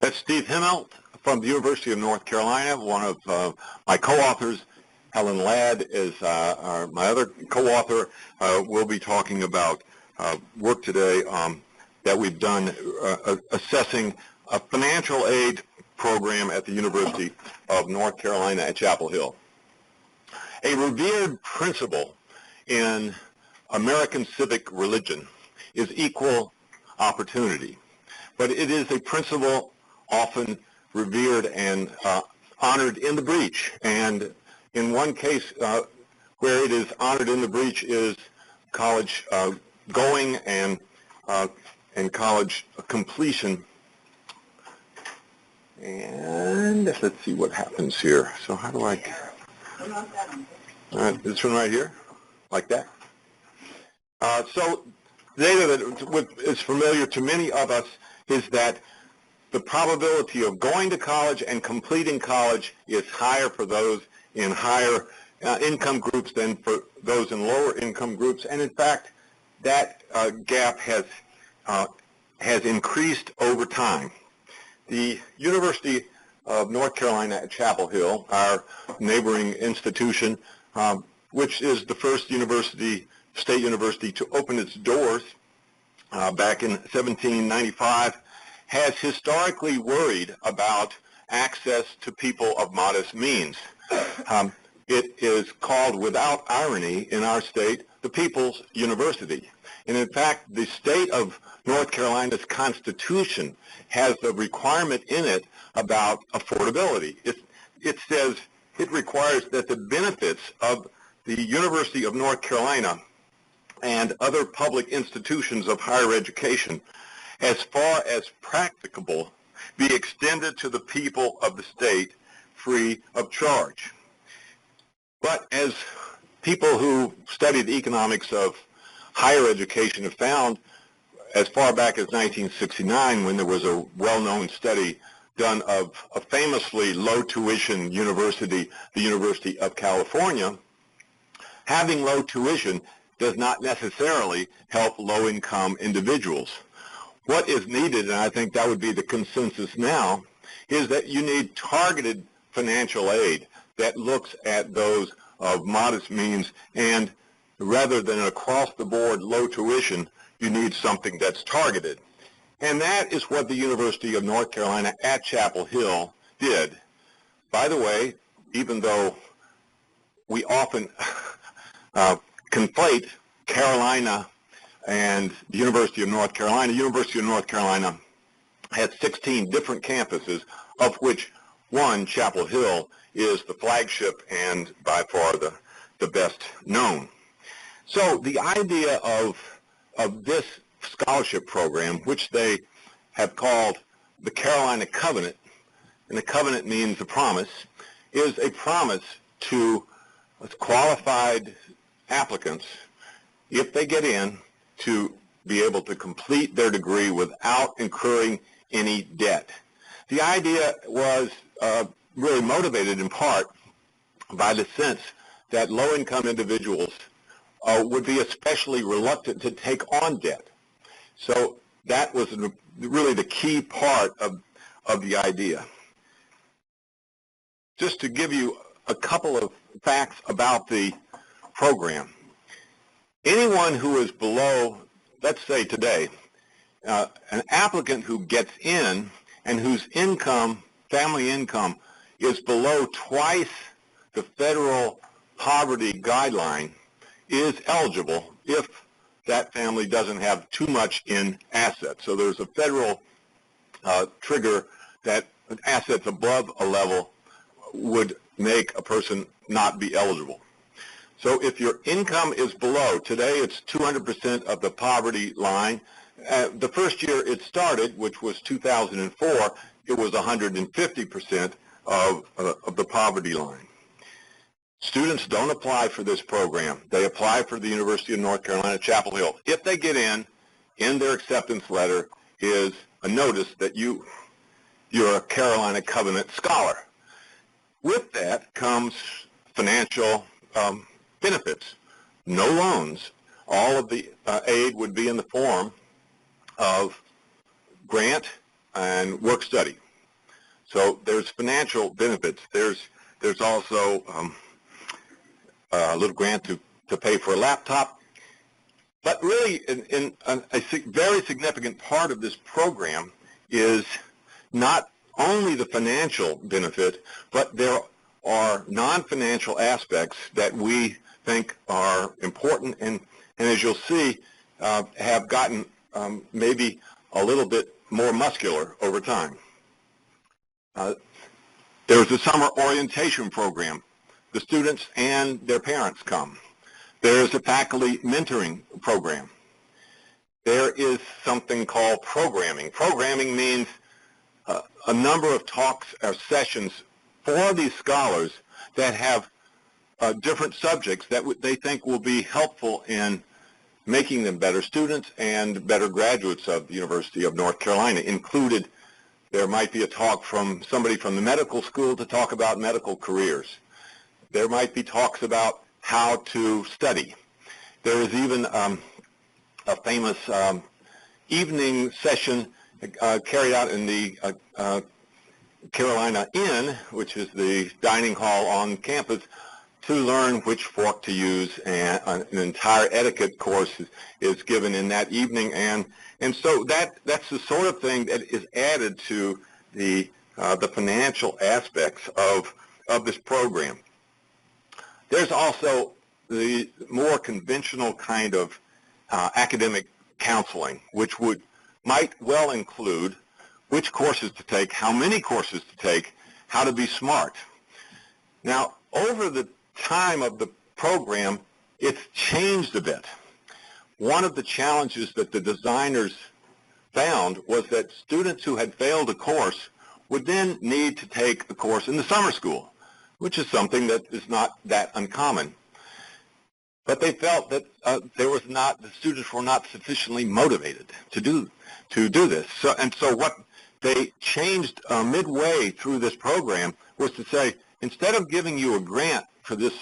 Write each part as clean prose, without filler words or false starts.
That's Steve Hemelt from the University of North Carolina. One of my co-authors, Helen is my other co-author. We'll be talking about work today that we've done assessing a financial aid program at the University of North Carolina at Chapel Hill. A revered principle in American civic religion is equal opportunity, but it is a principle often revered and honored in the breach. And in one case where it is honored in the breach is college going and college completion. And let's see what happens here. So how do I? This one right here, like that. So data that is familiar to many of us is that the probability of going to college and completing college is higher for those in higher income groups than for those in lower income groups. And in fact, that gap has increased over time. The University of North Carolina at Chapel Hill, our neighboring institution, which is the first state university to open its doors back in 1795, has historically worried about access to people of modest means. It is called, without irony, in our state, the People's University. And in fact, the state of North Carolina's Constitution has a requirement in it about affordability. It says it requires that the benefits of the University of North Carolina and other public institutions of higher education, as far as practicable, be extended to the people of the state free of charge. But as people who study the economics of higher education have found, as far back as 1969, when there was a well-known study done of a famously low tuition university, the University of California, having low tuition does not necessarily help low-income individuals. What is needed, and I think that would be the consensus now, is that you need targeted financial aid that looks at those of modest means, and rather than across-the-board low tuition, you need something that's targeted. And that is what the University of North Carolina at Chapel Hill did. By the way, even though we often conflate Carolina and the University of North Carolina had 16 different campuses, of which one, Chapel Hill, is the flagship and by far the best known. So the idea of this scholarship program, which they have called the Carolina Covenant, and the covenant means a promise, is a promise to qualified applicants, if they get in, to be able to complete their degree without incurring any debt. The idea was really motivated in part by the sense that low-income individuals would be especially reluctant to take on debt. So that was really the key part of the idea. Just to give you a couple of facts about the program. Anyone who is below, let's say today, an applicant who gets in and whose income, family income, is below twice the federal poverty guideline is eligible if that family doesn't have too much in assets. So there's a federal trigger that assets above a level would make a person not be eligible. So if your income is below, today it's 200% of the poverty line. The first year it started, which was 2004, it was 150% of the poverty line. Students don't apply for this program. They apply for the University of North Carolina, Chapel Hill. If they get in their acceptance letter is a notice that you're a Carolina Covenant scholar. With that comes financial benefits. No loans. All of the aid would be in the form of grant and work study. So there's financial benefits. There's also a little grant to pay for a laptop. But really, a very significant part of this program is not only the financial benefit, but there are non-financial aspects that we think are important, and as you'll see, have gotten maybe a little bit more muscular over time. There's a summer orientation program. The students and their parents come. There's a faculty mentoring program. There is something called programming. Programming means a number of talks or sessions for these scholars that have different subjects that they think will be helpful in making them better students and better graduates of the University of North Carolina. Included, there might be a talk from somebody from the medical school to talk about medical careers. There might be talks about how to study. There is even a famous evening session carried out in the Carolina Inn, which is the dining hall on campus, to learn which fork to use, and an entire etiquette course is given in that evening, and so that's the sort of thing that is added to the financial aspects of this program. There's also the more conventional kind of academic counseling, which might well include which courses to take, how many courses to take, how to be smart. Now, over the time of the program, it's changed a bit. One of the challenges that the designers found was that students who had failed a course would then need to take the course in the summer school, which is something that is not that uncommon. But they felt that the students were not sufficiently motivated to do this. So what they changed midway through this program was to say, instead of giving you a grant for this,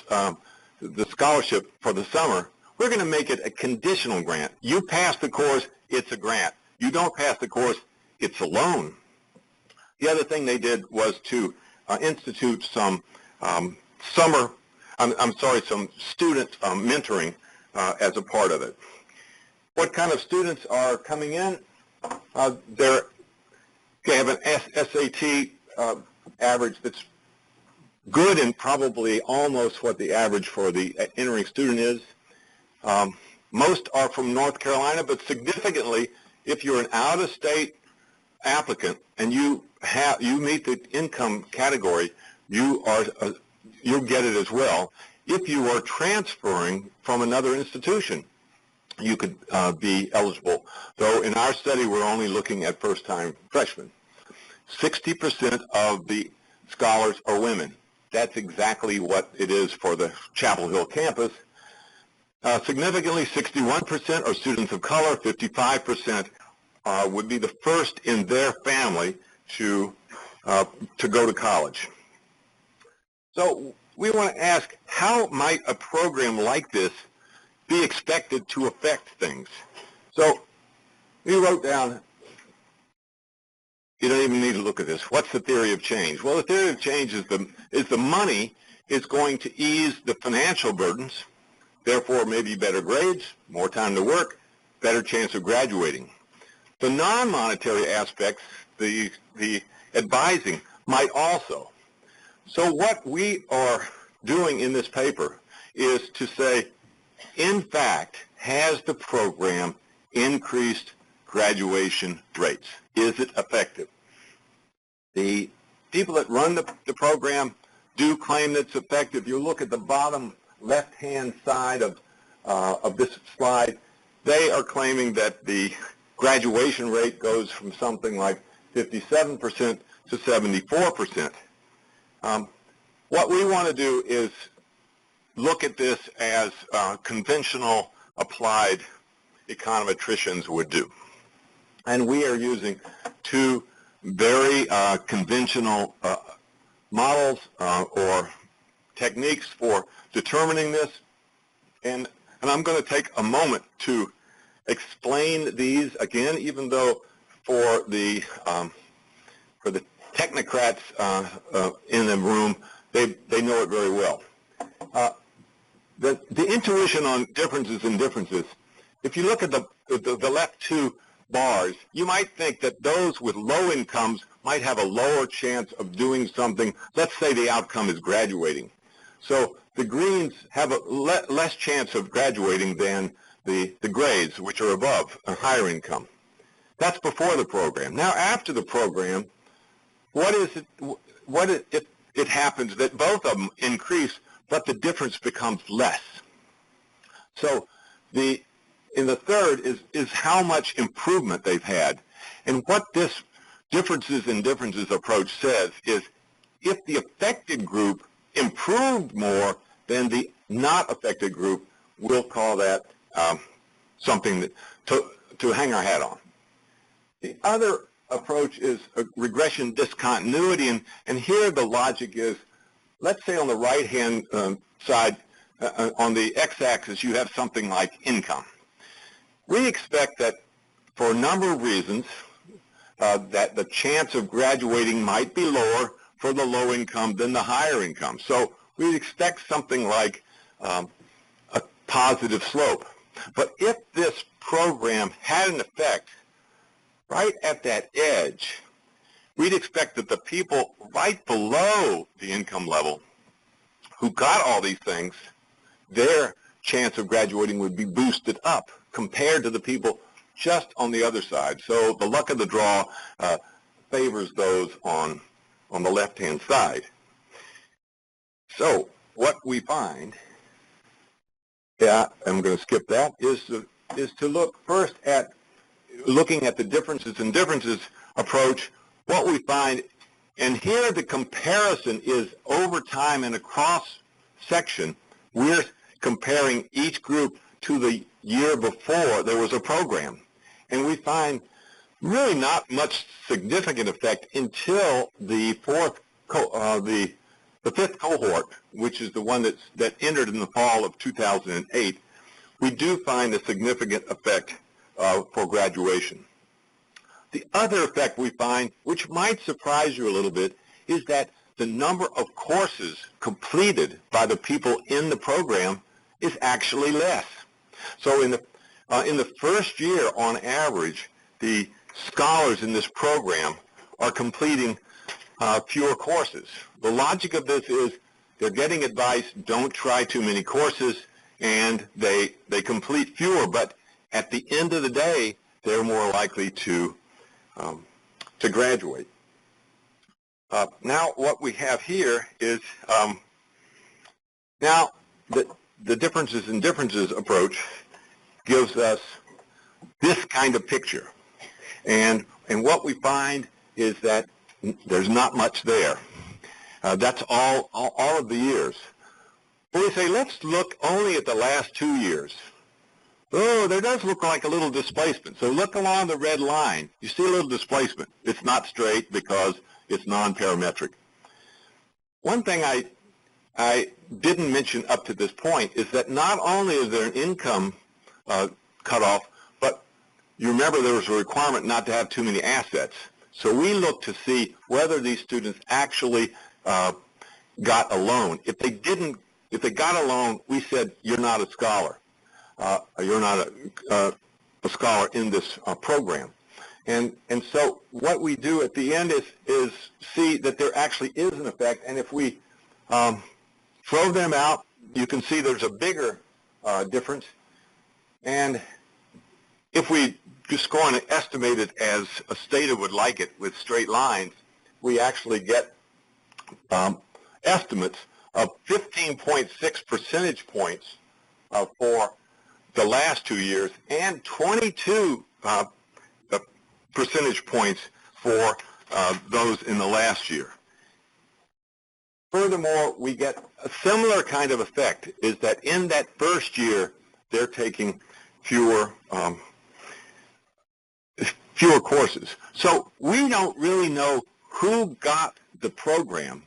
the scholarship for the summer, we're going to make it a conditional grant. You pass the course, it's a grant. You don't pass the course, it's a loan. The other thing they did was to institute some some student mentoring as a part of it. What kind of students are coming in? They have an SAT average that's good and probably almost what the average for the entering student is. Most are from North Carolina, but significantly, if you're an out-of-state applicant and you meet the income category, you'll get it as well. If you are transferring from another institution, you could be eligible. Though in our study, we're only looking at first-time freshmen. 60% of the scholars are women. That's exactly what it is for the Chapel Hill campus. Significantly, 61% are students of color. 55% would be the first in their family to go to college. So we want to ask, how might a program like this be expected to affect things? So we wrote down, you don't even need to look at this. What's the theory of change? Well, the theory of change is the money is going to ease the financial burdens, therefore maybe better grades, more time to work, better chance of graduating. The non-monetary aspects, the advising, might also. So what we are doing in this paper is to say, in fact, has the program increased graduation rates? Is it effective? The people that run the program do claim that it's effective. You look at the bottom left-hand side of this slide, they are claiming that the graduation rate goes from something like 57% to 74%. What we want to do is look at this as conventional applied econometricians would do. And we are using two very conventional models or techniques for determining this. And I'm going to take a moment to explain these again, even though for the technocrats in the room, they know it very well. The intuition on differences in differences, if you look at the left two bars, you might think that those with low incomes might have a lower chance of doing something. Let's say the outcome is graduating. So the greens have a less chance of graduating than the grays, which are above a higher income. That's before the program. Now, after the program, it happens that both of them increase, but the difference becomes less. So in the third is how much improvement they've had. And what this differences in differences approach says is if the affected group improved more than the not affected group, we'll call that something to hang our hat on. The other approach is a regression discontinuity, and here the logic is, let's say on the right-hand side, on the x-axis, you have something like income. We expect that for a number of reasons that the chance of graduating might be lower for the low income than the higher income. So we expect something like a positive slope. But if this program had an effect right at that edge, we'd expect that the people right below the income level who got all these things, their chance of graduating would be boosted up compared to the people just on the other side. So the luck of the draw favors those on the left-hand side. So what we find, I'm going to skip that, is to look first at looking at the differences in differences approach. What we find, and here the comparison is over time and across section. We're comparing each group to the year before there was a program. And we find really not much significant effect until the fifth cohort, which is the one that entered in the fall of 2008. We do find a significant effect for graduation. The other effect we find, which might surprise you a little bit, is that the number of courses completed by the people in the program is actually less. So in the first year, on average, the scholars in this program are completing fewer courses. The logic of this is they're getting advice, don't try too many courses, and they complete fewer, but at the end of the day, they're more likely to graduate. Now, what we have here is now the differences in differences approach gives us this kind of picture, and what we find is that there's not much there. That's all of the years. But we say, let's look only at the last 2 years. Oh, there does look like a little displacement. So look along the red line. You see a little displacement. It's not straight because it's non-parametric. One thing I didn't mention up to this point is that not only is there an income cutoff, but you remember there was a requirement not to have too many assets. So we looked to see whether these students actually got a loan. If they got a loan, we said, you're not a scholar. You're not a scholar in this program. And so what we do at the end is see that there actually is an effect, and if we throw them out, you can see there's a bigger difference. And if we just go on and estimate it as a Stata would like it with straight lines, we actually get estimates of 15.6 percentage points for the last 2 years and 22 percentage points for those in the last year. Furthermore, we get a similar kind of effect, is that in that first year, they're taking fewer courses. So we don't really know who got the program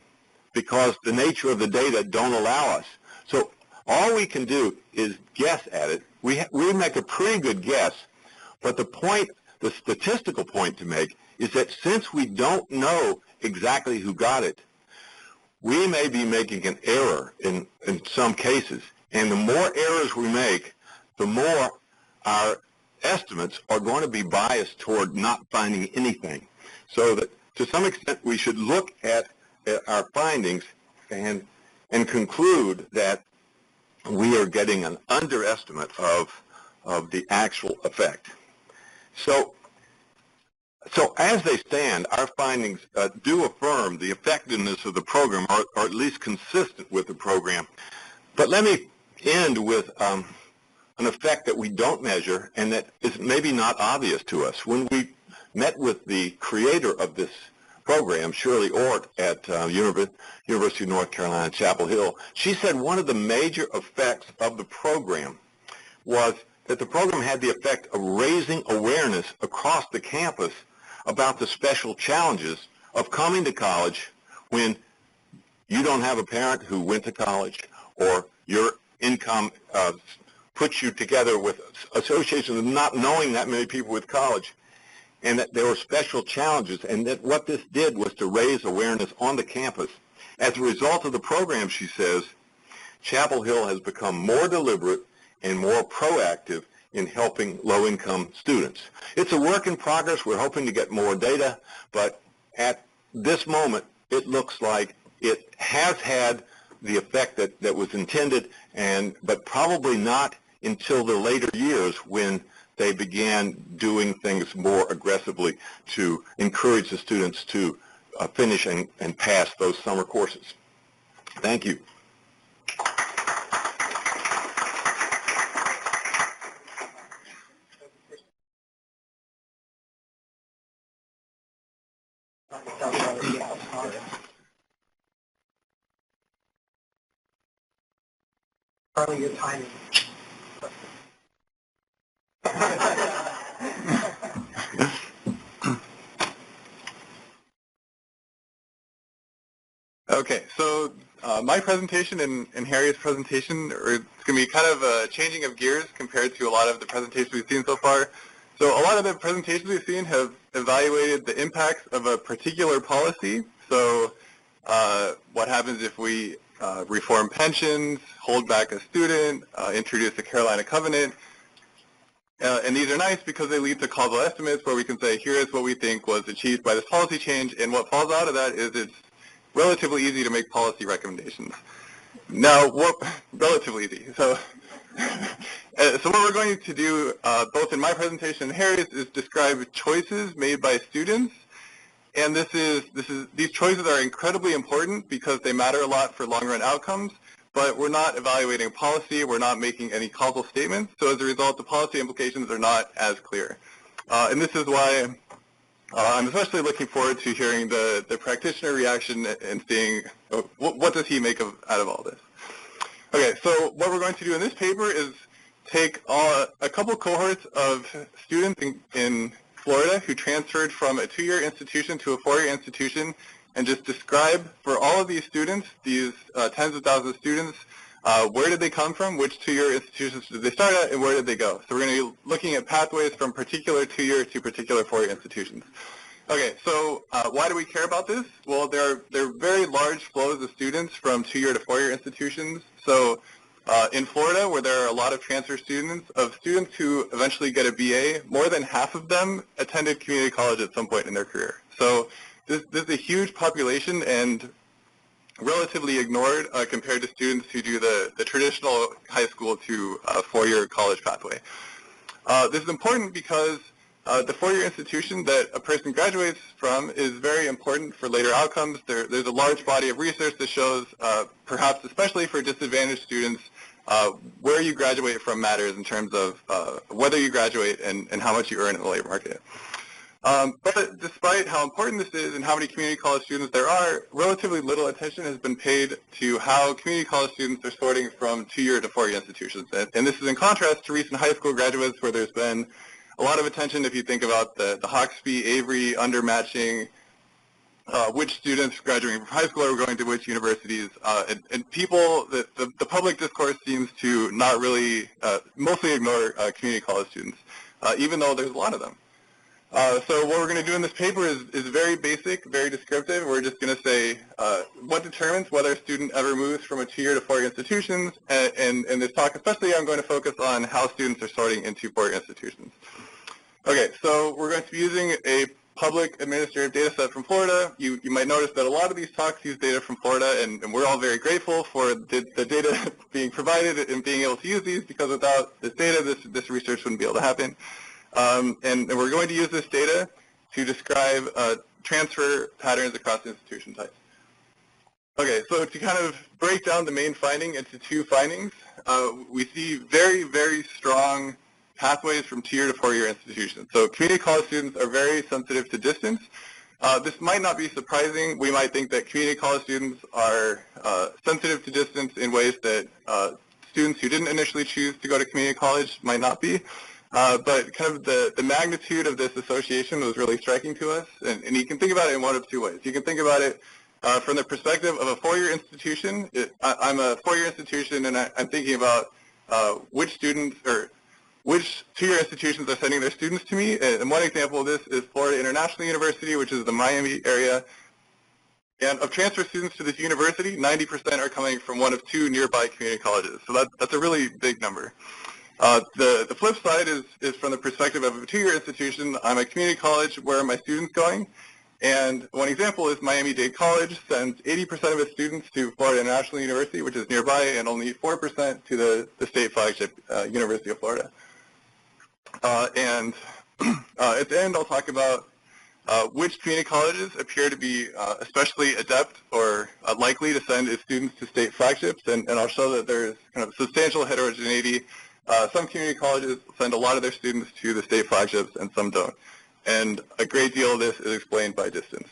because the nature of the data don't allow us. So all we can do is guess at it. We make a pretty good guess, but the statistical point to make is that since we don't know exactly who got it, we may be making an error in some cases. And the more errors we make, the more our estimates are going to be biased toward not finding anything. So that to some extent we should look at our findings and conclude that we are getting an underestimate of the actual effect. So as they stand, our findings do affirm the effectiveness of the program, or at least consistent with the program. But let me end with an effect that we don't measure and that is maybe not obvious to us. When we met with the creator of this program, Shirley Ort, at University of North Carolina, Chapel Hill, she said one of the major effects of the program was that the program had the effect of raising awareness across the campus about the special challenges of coming to college when you don't have a parent who went to college, or your income puts you together with associations of not knowing that many people with college, and that there were special challenges, and that what this did was to raise awareness on the campus. As a result of the program, she says, Chapel Hill has become more deliberate and more proactive in helping low-income students. It's a work in progress. We're hoping to get more data, but at this moment, it looks like it has had the effect that was intended, but probably not until the later years when they began doing things more aggressively to encourage the students to finish and pass those summer courses. Thank you. Charlie, your timing. Okay, so my presentation and Harry's presentation are going to be kind of a changing of gears compared to a lot of the presentations we've seen so far. So a lot of the presentations we've seen have evaluated the impacts of a particular policy. So what happens if we reform pensions, hold back a student, introduce the Carolina Covenant. And these are nice because they lead to causal estimates where we can say, here is what we think was achieved by this policy change, and what falls out of that is it's relatively easy to make policy recommendations. Now, relatively easy. So what we're going to do, both in my presentation and Harry's, is describe choices made by students. And these choices are incredibly important because they matter a lot for long-run outcomes, but we're not evaluating policy, we're not making any causal statements, so as a result, the policy implications are not as clear. And this is why I'm especially looking forward to hearing the practitioner reaction and seeing what does he make out of all this. Okay, so what we're going to do in this paper is take a couple cohorts of students in Florida who transferred from a 2-year institution to a 4-year institution, and just describe for all of these students, these tens of thousands of students, where did they come from, which 2-year institutions did they start at, and where did they go. So we're going to be looking at pathways from particular 2-year to particular 4-year institutions. Okay, so why do we care about this? Well, there are very large flows of students from 2-year to 4-year institutions. So in Florida, where there are a lot of transfer students, of students who eventually get a BA, more than half of them attended community college at some point in their career. So this is a huge population and relatively ignored compared to students who do the traditional high school to 4-year college pathway. This is important because the 4-year institution that a person graduates from is very important for later outcomes. There's a large body of research that shows, perhaps especially for disadvantaged students, where you graduate from matters in terms of whether you graduate and how much you earn in the labor market. But despite how important this is and how many community college students there are, relatively little attention has been paid to how community college students are sorting from 2-year to 4-year institutions. And this is in contrast to recent high school graduates where there's been a lot of attention if you think about the Hawkesby, Avery undermatching, which students graduating from high school are going to which universities, and people, the public discourse seems to not really, mostly ignore community college students, even though there's a lot of them. So what we're going to do in this paper is very basic, very descriptive. We're just going to say what determines whether a student ever moves from a 2-year to 4-year institutions. And in this talk especially, I'm going to focus on how students are sorting into 4-year institutions. Okay, so we're going to be using a public administrative data set from Florida. You might notice that a lot of these talks use data from Florida, and we're all very grateful for the data being provided and being able to use these, because without this data, this research wouldn't be able to happen. And we're going to use this data to describe transfer patterns across institution types. Okay, so to kind of break down the main finding into 2 findings, we see very, very strong pathways from 2-year to 4-year institutions. So community college students are very sensitive to distance. This might not be surprising. We might think that community college students are sensitive to distance in ways that students who didn't initially choose to go to community college might not be. But kind of the magnitude of this association was really striking to us. And you can think about it in one of 2 ways. You can think about it from the perspective of a 4-year institution. I'm a 4-year institution, and I'm thinking about which students or which 2-year institutions are sending their students to me. And one example of this is Florida International University, which is the Miami area. And of transfer students to this university, 90% are coming from one of 2 nearby community colleges. So that's a really big number. The flip side is from the perspective of a 2-year institution. I'm a community college. Where are my students going? And one example is Miami-Dade College sends 80% of its students to Florida International University, which is nearby, and only 4% to the state flagship, University of Florida. And at the end, I'll talk about which community colleges appear to be especially adept or likely to send its students to state flagships, and I'll show that there's kind of substantial heterogeneity. Some community colleges send a lot of their students to the state flagships, and some don't. And a great deal of this is explained by distance.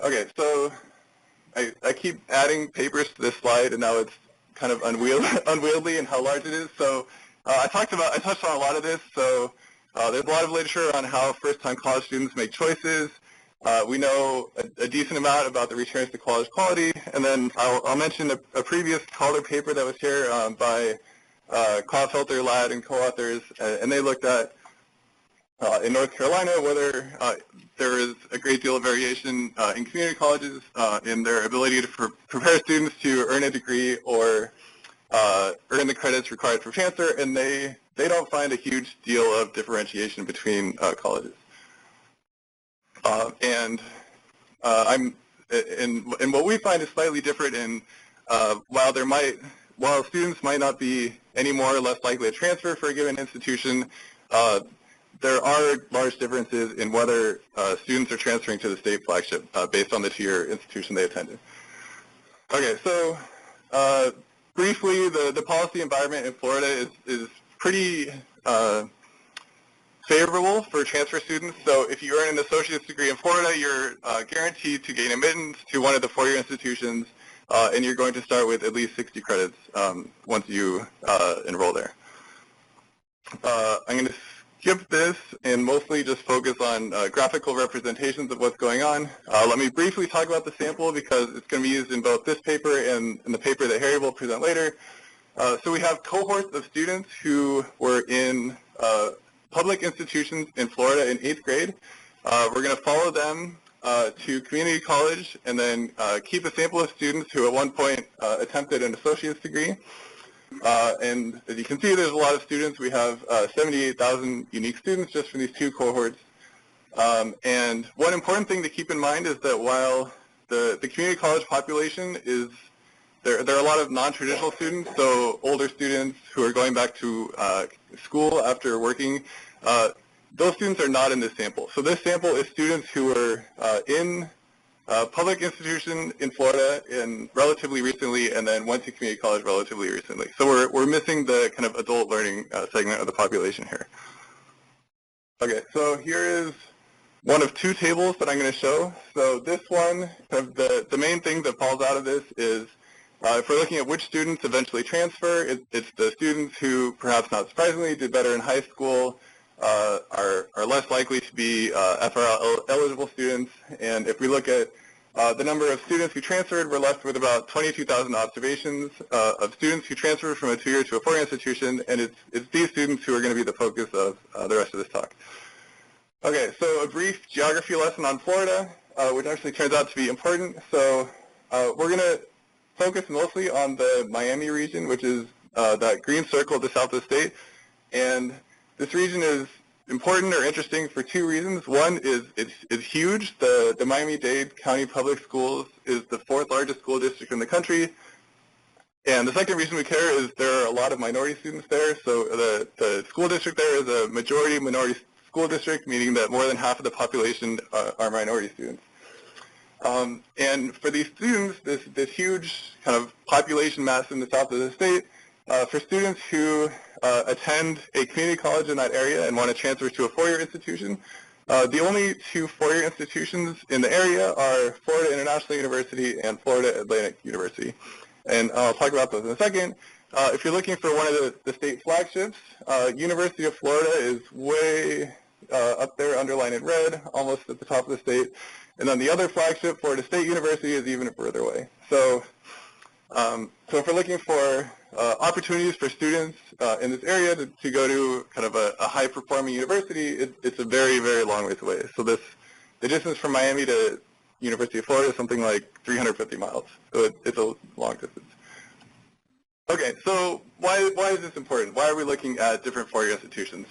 Okay, so I keep adding papers to this slide, and now it's kind of unwieldy in how large it is. So I touched on a lot of this. So there's a lot of literature on how first-time college students make choices. We know a decent amount about the returns to college quality, and then I'll mention a previous CALDER paper that was here by Clotfelter, Ladd, and co-authors, and they looked at in North Carolina whether there is a great deal of variation in community colleges in their ability to prepare students to earn a degree or earn the credits required for transfer, and they don't find a huge deal of differentiation between colleges. And what we find is slightly different in while students might not be any more or less likely to transfer for a given institution, there are large differences in whether students are transferring to the state flagship based on the 2-year institution they attended. Okay, so briefly, the policy environment in Florida is pretty favorable for transfer students. So if you earn an associate's degree in Florida, you're guaranteed to gain admittance to one of the 4-year institutions, and you're going to start with at least 60 credits once you enroll there. I'm going to skip this and mostly just focus on graphical representations of what's going on. Let me briefly talk about the sample because it's going to be used in both this paper and in the paper that Harry will present later. So we have cohorts of students who were in public institutions in Florida in 8th grade. We're going to follow them to community college and then keep a sample of students who at one point attempted an associate's degree. And as you can see, there's a lot of students. We have 78,000 unique students just from these 2 cohorts. And one important thing to keep in mind is that while the community college population is, there are a lot of non-traditional students, so older students who are going back to school after working, those students are not in this sample. So this sample is students who are in public institution in Florida relatively recently, and then went to community college relatively recently. So we're missing the kind of adult learning segment of the population here. Okay, so here is one of 2 tables that I'm going to show. So this one, kind of the main thing that falls out of this is if we're looking at which students eventually transfer, it's the students who, perhaps not surprisingly, did better in high school, are less likely to be FRL eligible students. And if we look at the number of students who transferred, we're left with about 22,000 observations of students who transferred from a 2-year to a 4-year institution, and it's these students who are going to be the focus of the rest of this talk. Okay, so a brief geography lesson on Florida, which actually turns out to be important. So we're going to focus mostly on the Miami region, which is that green circle at the south of the state. And this region is important or interesting for two reasons. One is it's huge. The Miami-Dade County Public Schools is the fourth largest school district in the country. And the second reason we care is there are a lot of minority students there. So the school district there is a majority minority school district, meaning that more than half of the population are minority students. And for these students, this huge kind of population mass in the south of the state, for students who attend a community college in that area and want to transfer to a four-year institution, the only two four-year institutions in the area are Florida International University and Florida Atlantic University. And I'll talk about those in a second. If you're looking for one of the state flagships, University of Florida is way up there, underlined in red, almost at the top of the state. And then the other flagship, Florida State University, is even further away. So, so if we're looking for opportunities for students in this area to go to kind of a high-performing university, it's a very, very long ways away. So the distance from Miami to University of Florida is something like 350 miles. So it's a long distance. Okay, so why is this important? Why are we looking at different four-year institutions?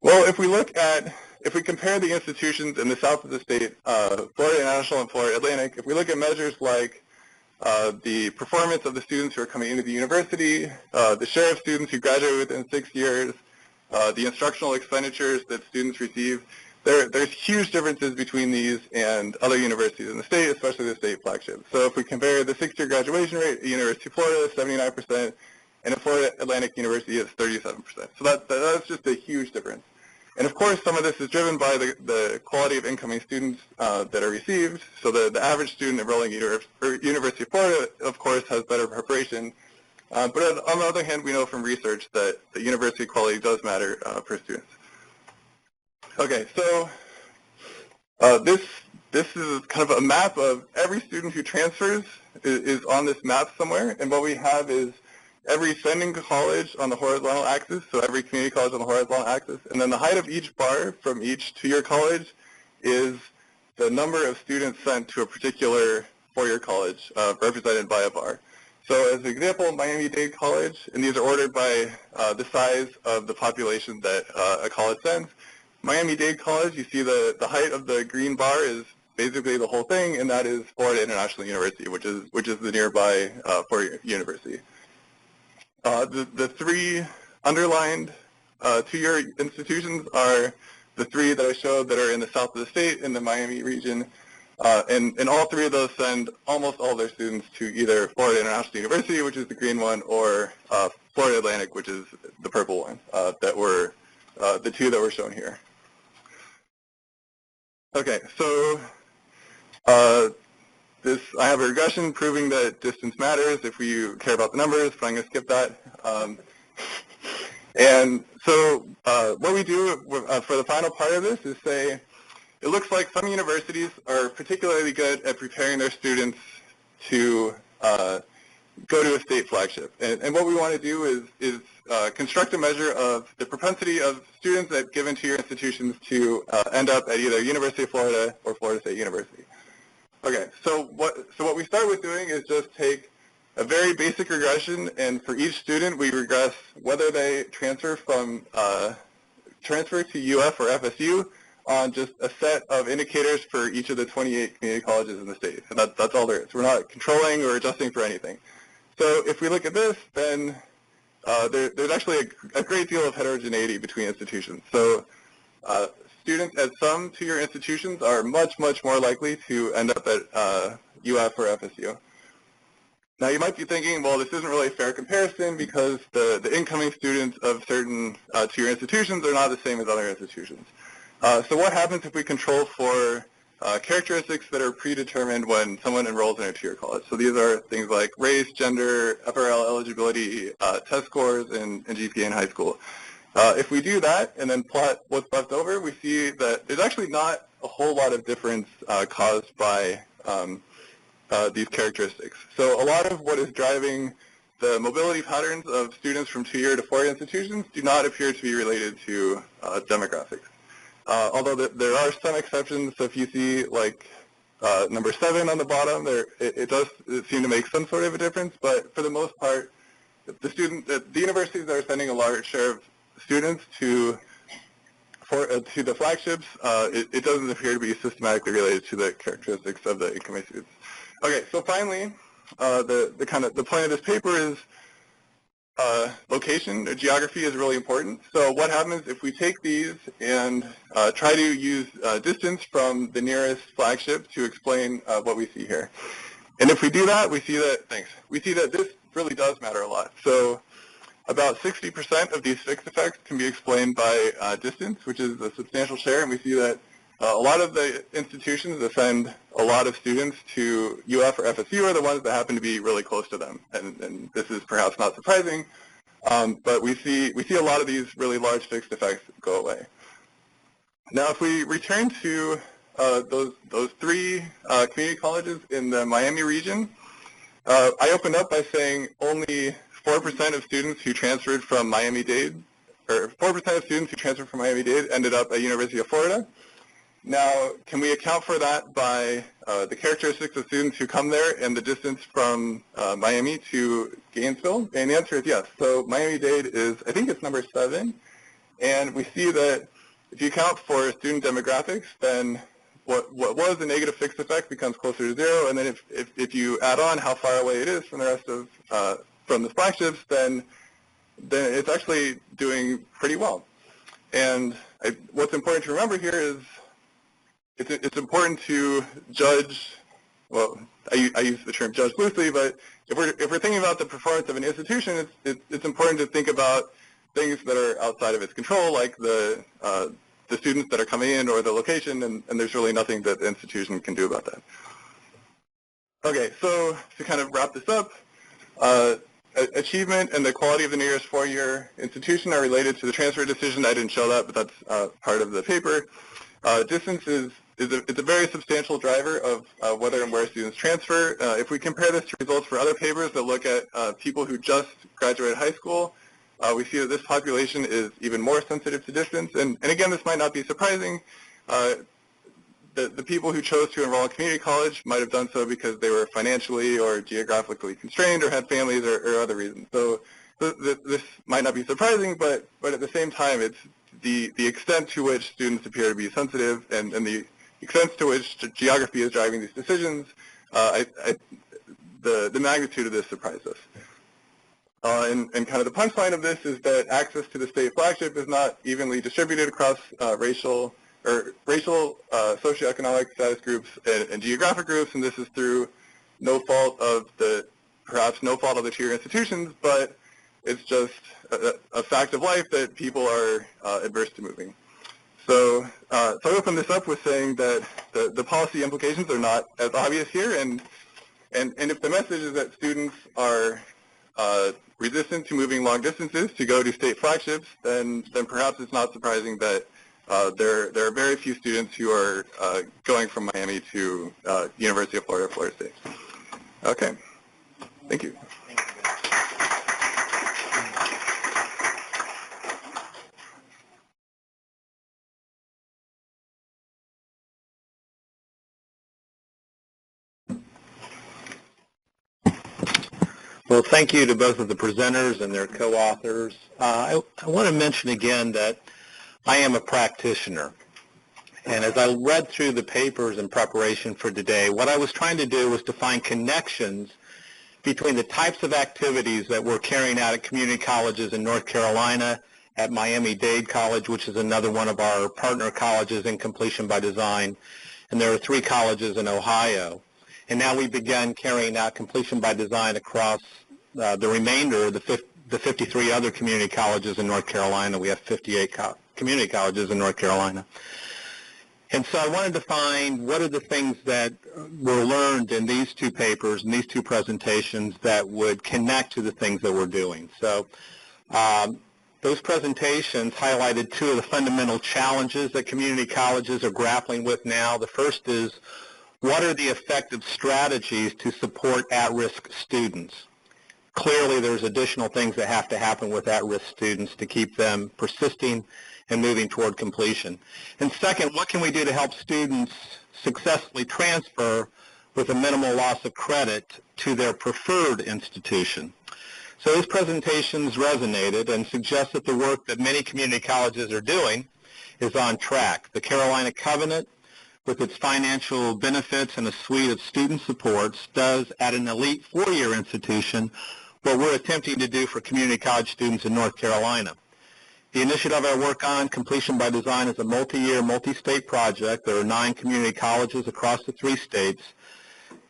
Well, if we compare the institutions in the south of the state, Florida International and Florida Atlantic, if we look at measures like the performance of the students who are coming into the university, the share of students who graduate within 6 years, the instructional expenditures that students receive, there's huge differences between these and other universities in the state, especially the state flagship. So if we compare the 6-year graduation rate at the University of Florida is 79%, and at Florida Atlantic University it's 37%. So that's just a huge difference. And of course, some of this is driven by the quality of incoming students that are received. So the average student enrolling at University of Florida, of course, has better preparation. But on the other hand, we know from research that the university quality does matter for students. Okay, so this is kind of a map of every student who transfers is on this map somewhere. And what we have is every sending college on the horizontal axis, so every community college on the horizontal axis, and then the height of each bar from each two-year college is the number of students sent to a particular four-year college represented by a bar. So as an example, Miami-Dade College, and these are ordered by the size of the population that a college sends. Miami-Dade College, you see the height of the green bar is basically the whole thing, and that is Florida International University, which is the nearby four-year university. The three underlined two-year institutions are the three that I showed that are in the south of the state in the Miami region, and all three of those send almost all their students to either Florida International University, which is the green one, or Florida Atlantic, which is the purple one, that were the two that were shown here. Okay, so I have a regression proving that distance matters if you care about the numbers, but I'm going to skip that. And so what we do for the final part of this is say, it looks like some universities are particularly good at preparing their students to go to a state flagship. And what we want to do is construct a measure of the propensity of students that give into your institutions to end up at either University of Florida or Florida State University. Okay, so what we start with doing is just take a very basic regression, and for each student we regress whether they transfer to UF or FSU on just a set of indicators for each of the 28 community colleges in the state. And that's all there is. We're not controlling or adjusting for anything. So if we look at this, then there's actually a great deal of heterogeneity between institutions. So students at some two-year institutions are much, much more likely to end up at UF or FSU. Now you might be thinking, well, this isn't really a fair comparison because the incoming students of certain two-year institutions are not the same as other institutions. So what happens if we control for characteristics that are predetermined when someone enrolls in a two-year college? So these are things like race, gender, FRL eligibility, test scores, and GPA in high school. If we do that and then plot what's left over, we see that there's actually not a whole lot of difference caused by these characteristics. So a lot of what is driving the mobility patterns of students from two-year to four-year institutions do not appear to be related to demographics. although there are some exceptions. So if you see like number 7 on the bottom, it does seem to make some sort of a difference. But for the most part, the universities that are sending a large share of students to the flagships, it doesn't appear to be systematically related to the characteristics of the incoming students. Okay, so finally, the point of this paper is location or geography is really important. So what happens if we take these and try to use distance from the nearest flagship to explain what we see here? And if we do that, we see that this really does matter a lot. So about 60% of these fixed effects can be explained by distance, which is a substantial share, and we see that a lot of the institutions that send a lot of students to UF or FSU are the ones that happen to be really close to them, and this is perhaps not surprising, but we see a lot of these really large fixed effects go away. Now, if we return to those 3 community colleges in the Miami region, I opened up by saying only 4% of students who transferred from Miami-Dade, or 4% of students who transferred from Miami-Dade ended up at University of Florida. Now, can we account for that by the characteristics of students who come there and the distance from Miami to Gainesville? And the answer is yes. So Miami-Dade is, I think it's number 7, and we see that if you account for student demographics, then what was a negative fixed effect becomes closer to 0, and then if you add on how far away it is from the rest of from the flagships, then it's actually doing pretty well. And what's important to remember here is it's important to judge, well, I use the term judge loosely, but if we're thinking about the performance of an institution, it's important to think about things that are outside of its control, like the students that are coming in or the location, and there's really nothing that the institution can do about that. Okay, so to kind of wrap this up, achievement and the quality of the nearest 4-year institution are related to the transfer decision. I didn't show that, but that's part of the paper. Distance is a very substantial driver of whether and where students transfer. If we compare this to results for other papers that look at people who just graduated high school, we see that this population is even more sensitive to distance. And again, this might not be surprising. The people who chose to enroll in community college might have done so because they were financially or geographically constrained or had families or other reasons. So this might not be surprising, but at the same time, it's the extent to which students appear to be sensitive and the extent to which geography is driving these decisions, the magnitude of this surprised us. And kind of the punchline of this is that access to the state flagship is not evenly distributed across racial, socioeconomic status groups and geographic groups, and this is through perhaps no fault of the tier institutions, but it's just a fact of life that people are adverse to moving. So I open this up with saying that the policy implications are not as obvious here, and if the message is that students are resistant to moving long distances to go to state flagships, then perhaps it's not surprising that there are very few students who are going from Miami to University of Florida, Florida State. Okay, thank you. Well, thank you to both of the presenters and their co-authors. I want to mention again that I am a practitioner. And as I read through the papers in preparation for today, what I was trying to do was to find connections between the types of activities that we're carrying out at community colleges in North Carolina, at Miami-Dade College, which is another one of our partner colleges in completion by design, and there are 3 colleges in Ohio. And now we began carrying out completion by design across the remainder of the 53 other community colleges in North Carolina. We have 58 community colleges in North Carolina. And so I wanted to find what are the things that were learned in these 2 papers and these 2 presentations that would connect to the things that we're doing. So those presentations highlighted 2 of the fundamental challenges that community colleges are grappling with now. The first is, what are the effective strategies to support at-risk students? Clearly, there's additional things that have to happen with at-risk students to keep them persisting and moving toward completion. And second, what can we do to help students successfully transfer with a minimal loss of credit to their preferred institution? So these presentations resonated and suggest that the work that many community colleges are doing is on track. The Carolina Covenant, with its financial benefits and a suite of student supports, does at an elite four-year institution what we're attempting to do for community college students in North Carolina. The initiative I work on, Completion by Design, is a multi-year, multi-state project. There are 9 community colleges across the 3 states,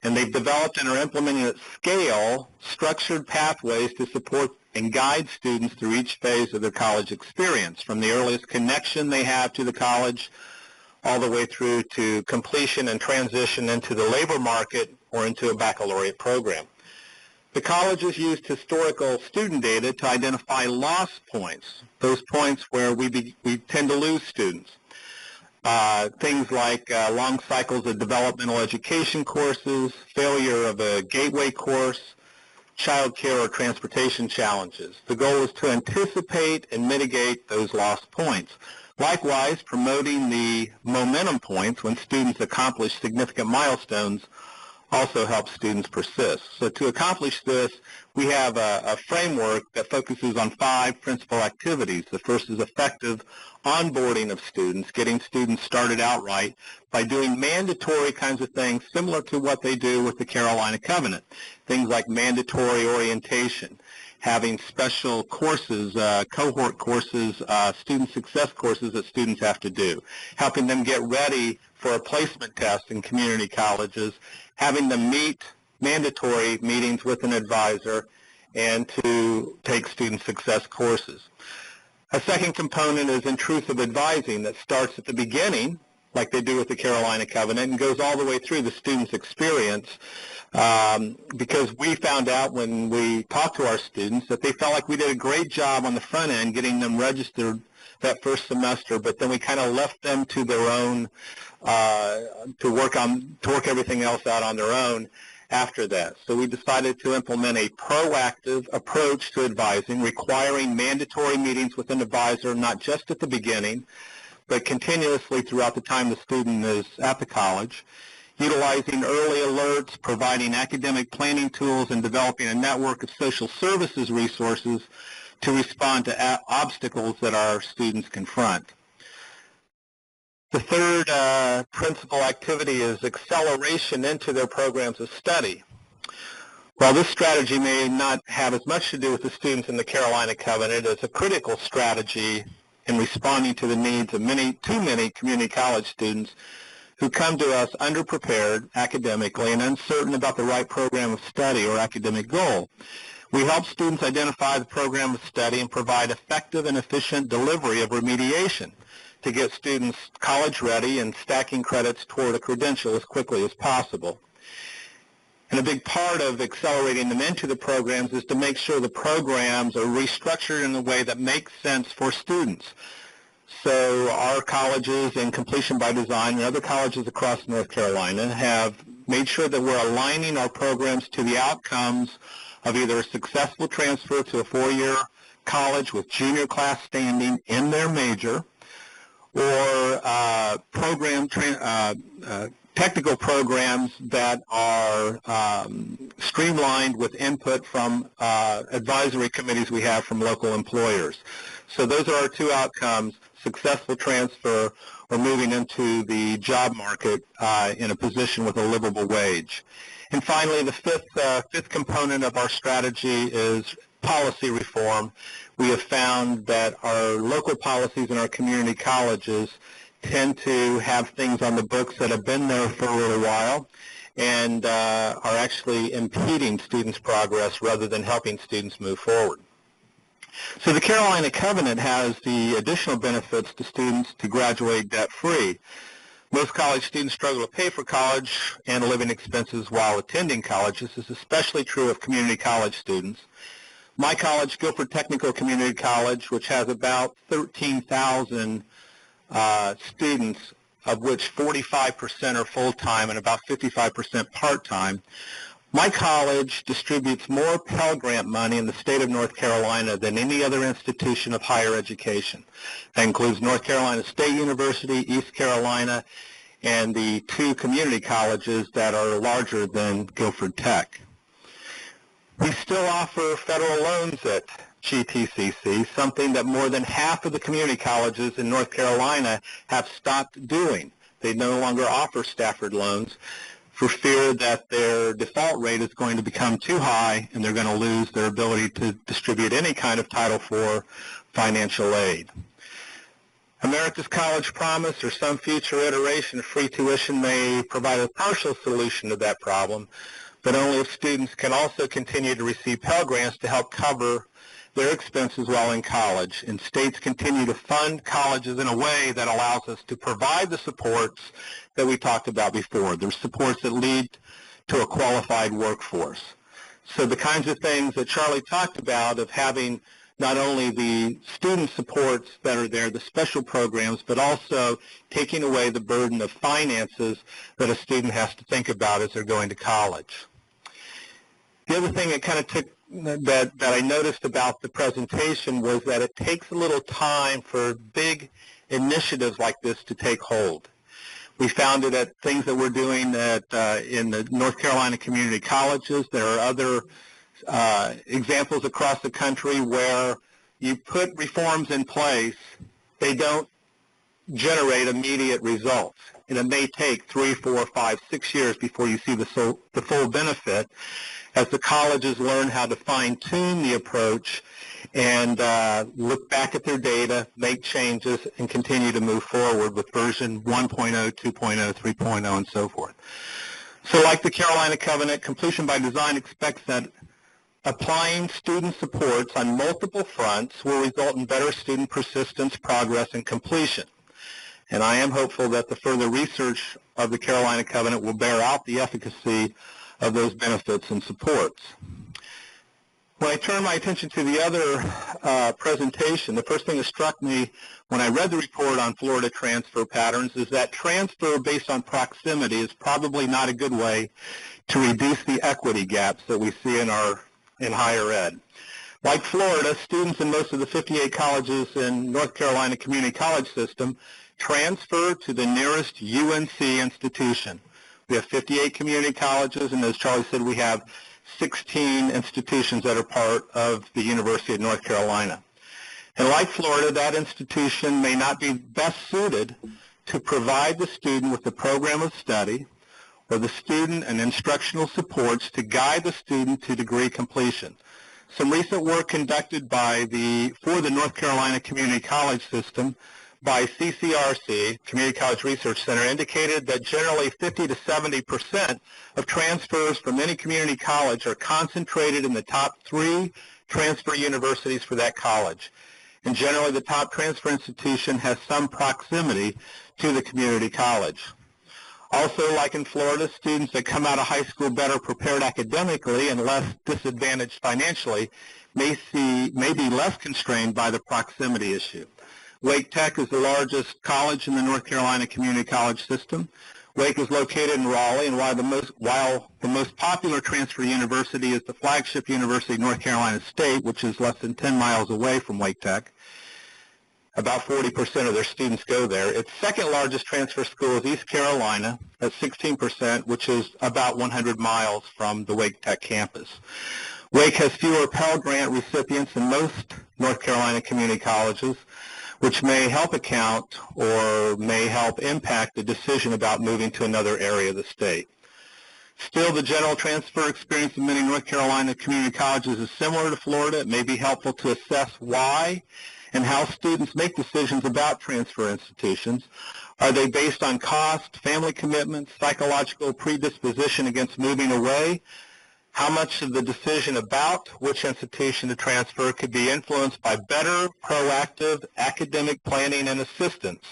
and they've developed and are implementing at scale structured pathways to support and guide students through each phase of their college experience, from the earliest connection they have to the college all the way through to completion and transition into the labor market or into a baccalaureate program. The colleges used historical student data to identify loss points, those points where we tend to lose students. Things like long cycles of developmental education courses, failure of a gateway course, child care or transportation challenges. The goal is to anticipate and mitigate those lost points. Likewise, promoting the momentum points when students accomplish significant milestones also helps students persist. So to accomplish this, we have a framework that focuses on 5 principal activities. The first is effective onboarding of students, getting students started out right by doing mandatory kinds of things similar to what they do with the Carolina Covenant. Things like mandatory orientation, having special courses, cohort courses, student success courses that students have to do, helping them get ready for a placement test in community colleges, having them meet mandatory meetings with an advisor, and to take student success courses. A second component is intrusive advising that starts at the beginning, like they do with the Carolina Covenant, and goes all the way through the student's experience, because we found out when we talked to our students that they felt like we did a great job on the front end getting them registered that first semester, but then we kind of left them to their own, to work everything else out on their own after that. So we decided to implement a proactive approach to advising, requiring mandatory meetings with an advisor, not just at the beginning, but continuously throughout the time the student is at the college, utilizing early alerts, providing academic planning tools, and developing a network of social services resources to respond to obstacles that our students confront. The third principal activity is acceleration into their programs of study. While this strategy may not have as much to do with the students in the Carolina Covenant, it's a critical strategy in responding to the needs of too many community college students who come to us underprepared academically and uncertain about the right program of study or academic goal. We help students identify the program of study and provide effective and efficient delivery of remediation to get students college ready and stacking credits toward a credential as quickly as possible. And a big part of accelerating them into the programs is to make sure the programs are restructured in a way that makes sense for students. So our colleges in Completion by Design and other colleges across North Carolina have made sure that we're aligning our programs to the outcomes of either a successful transfer to a 4-year college with junior class standing in their major, or technical programs that are streamlined with input from advisory committees we have from local employers. So those are our 2 outcomes: successful transfer or moving into the job market in a position with a livable wage. And finally, the fifth component of our strategy is policy reform. We have found that our local policies in our community colleges tend to have things on the books that have been there for a little while and are actually impeding students' progress rather than helping students move forward. So the Carolina Covenant has the additional benefits to students to graduate debt-free. Most college students struggle to pay for college and living expenses while attending college. This is especially true of community college students. My college, Guilford Technical Community College, which has about 13,000 students, of which 45% are full-time and about 55% part-time, My college distributes more Pell Grant money in the state of North Carolina than any other institution of higher education. That includes North Carolina State University, East Carolina, and the 2 community colleges that are larger than Guilford Tech. We still offer federal loans at GTCC, something that more than half of the community colleges in North Carolina have stopped doing. They no longer offer Stafford loans for fear that their default rate is going to become too high and they're going to lose their ability to distribute any kind of Title IV financial aid. America's College Promise or some future iteration of free tuition may provide a partial solution to that problem, but only if students can also continue to receive Pell Grants to help cover their expenses while in college, and states continue to fund colleges in a way that allows us to provide the supports that we talked about before, the supports that lead to a qualified workforce. So the kinds of things that Charlie talked about of having not only the student supports that are there, the special programs, but also taking away the burden of finances that a student has to think about as they're going to college. The other thing that kind of took that I noticed about the presentation was that it takes a little time for big initiatives like this to take hold. We found it at things that we're doing in the North Carolina community colleges. There are other examples across the country where you put reforms in place, they don't generate immediate results. And it may take 3, 4, 5, 6 years before you see the full benefit as the colleges learn how to fine-tune the approach and look back at their data, make changes, and continue to move forward with version 1.0, 2.0, 3.0, and so forth. So like the Carolina Covenant, Completion by Design expects that applying student supports on multiple fronts will result in better student persistence, progress, and completion. And I am hopeful that the further research of the Carolina Covenant will bear out the efficacy of those benefits and supports. When I turn my attention to the other presentation, the first thing that struck me when I read the report on Florida transfer patterns is that transfer based on proximity is probably not a good way to reduce the equity gaps that we see in higher ed. Like Florida, students in most of the 58 colleges in North Carolina Community College System transfer to the nearest UNC institution. We have 58 community colleges, and as Charlie said, we have 16 institutions that are part of the University of North Carolina. And like Florida, that institution may not be best suited to provide the student with the program of study or the student and instructional supports to guide the student to degree completion. Some recent work conducted for the North Carolina Community College System by CCRC, Community College Research Center, indicated that generally 50 to 70% of transfers from any community college are concentrated in the top 3 transfer universities for that college. And generally the top transfer institution has some proximity to the community college. Also, like in Florida, students that come out of high school better prepared academically and less disadvantaged financially may be less constrained by the proximity issue. Wake Tech is the largest college in the North Carolina Community College System. Wake is located in Raleigh, and while the most popular transfer university is the flagship University of North Carolina State, which is less than 10 miles away from Wake Tech, about 40% of their students go there. Its second largest transfer school is East Carolina at 16%, which is about 100 miles from the Wake Tech campus. Wake has fewer Pell Grant recipients than most North Carolina community colleges, which may help account or may help impact the decision about moving to another area of the state. Still, the general transfer experience of many North Carolina community colleges is similar to Florida. It may be helpful to assess why and how students make decisions about transfer institutions. Are they based on cost, family commitments, psychological predisposition against moving away? How much of the decision about which institution to transfer could be influenced by better, proactive academic planning and assistance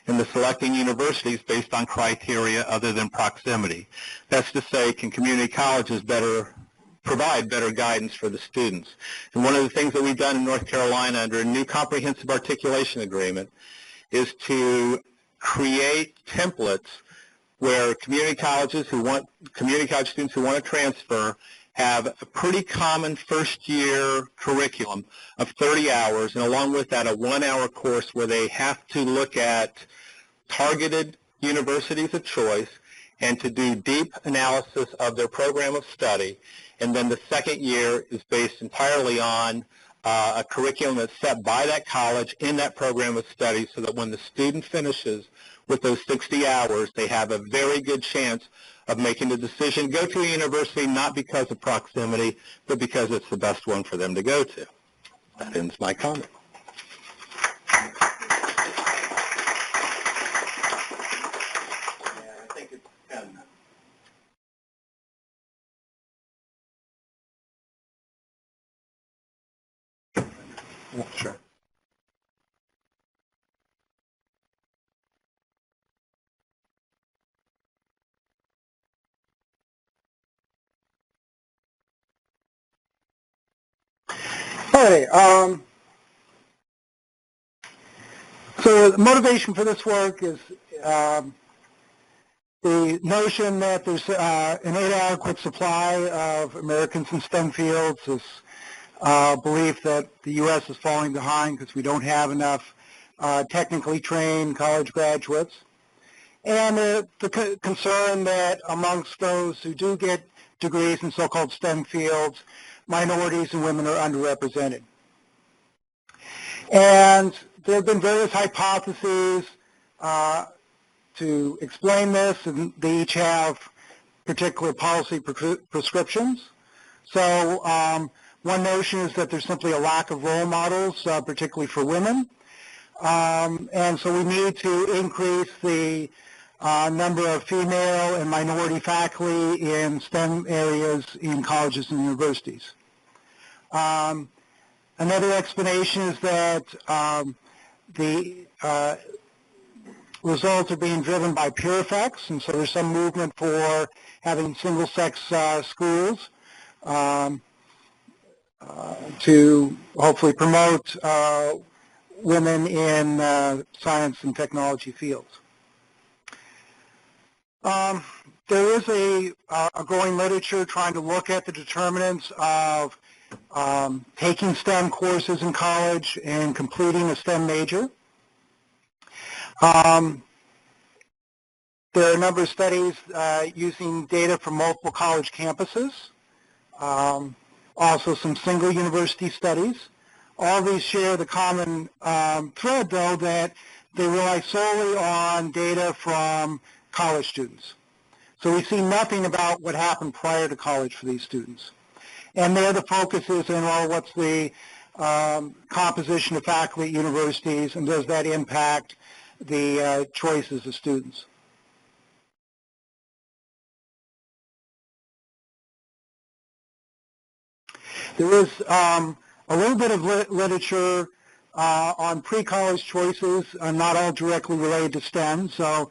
in the selecting universities based on criteria other than proximity? That's to say, can community colleges provide better guidance for the students? And one of the things that we've done in North Carolina under a new comprehensive articulation agreement is to create templates where community college students who want to transfer have a pretty common first-year curriculum of 30 hours, and along with that, a one-hour course where they have to look at targeted universities of choice and to do deep analysis of their program of study. And then the second year is based entirely on a curriculum that's set by that college in that program of study, so that when the student finishes with those 60 hours, they have a very good chance of making the decision to go to a university, not because of proximity, but because it's the best one for them to go to. That ends my comment. Sure. Okay, so the motivation for this work is the notion that there's an inadequate supply of Americans in STEM fields, this belief that the U.S. is falling behind because we don't have enough technically trained college graduates, and the concern that amongst those who do get degrees in so-called STEM fields, minorities and women are underrepresented. And there have been various hypotheses to explain this, and they each have particular policy prescriptions. So one notion is that there's simply a lack of role models, particularly for women. And so we need to increase the number of female and minority faculty in STEM areas in colleges and universities. Another explanation is that the results are being driven by peer effects, and so there's some movement for having single-sex schools to hopefully promote women in science and technology fields. There is a growing literature trying to look at the determinants of taking STEM courses in college and completing a STEM major. There are a number of studies using data from multiple college campuses, also some single university studies. All these share the common thread, though, that they rely solely on data from college students. So we see nothing about what happened prior to college for these students. And there the focus is in, well, what's the composition of faculty at universities, and does that impact the choices of students? There is a little bit of literature on pre-college choices, not all directly related to STEM. So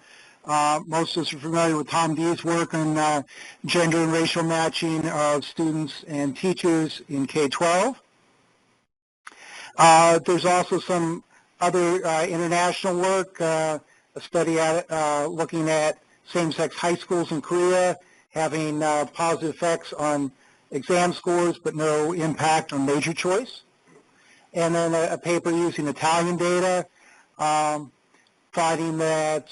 most of us are familiar with Tom Dee's work on gender and racial matching of students and teachers in K-12. There's also some other international work, a study looking at same-sex high schools in Korea having positive effects on exam scores but no impact on major choice. And then a paper using Italian data finding that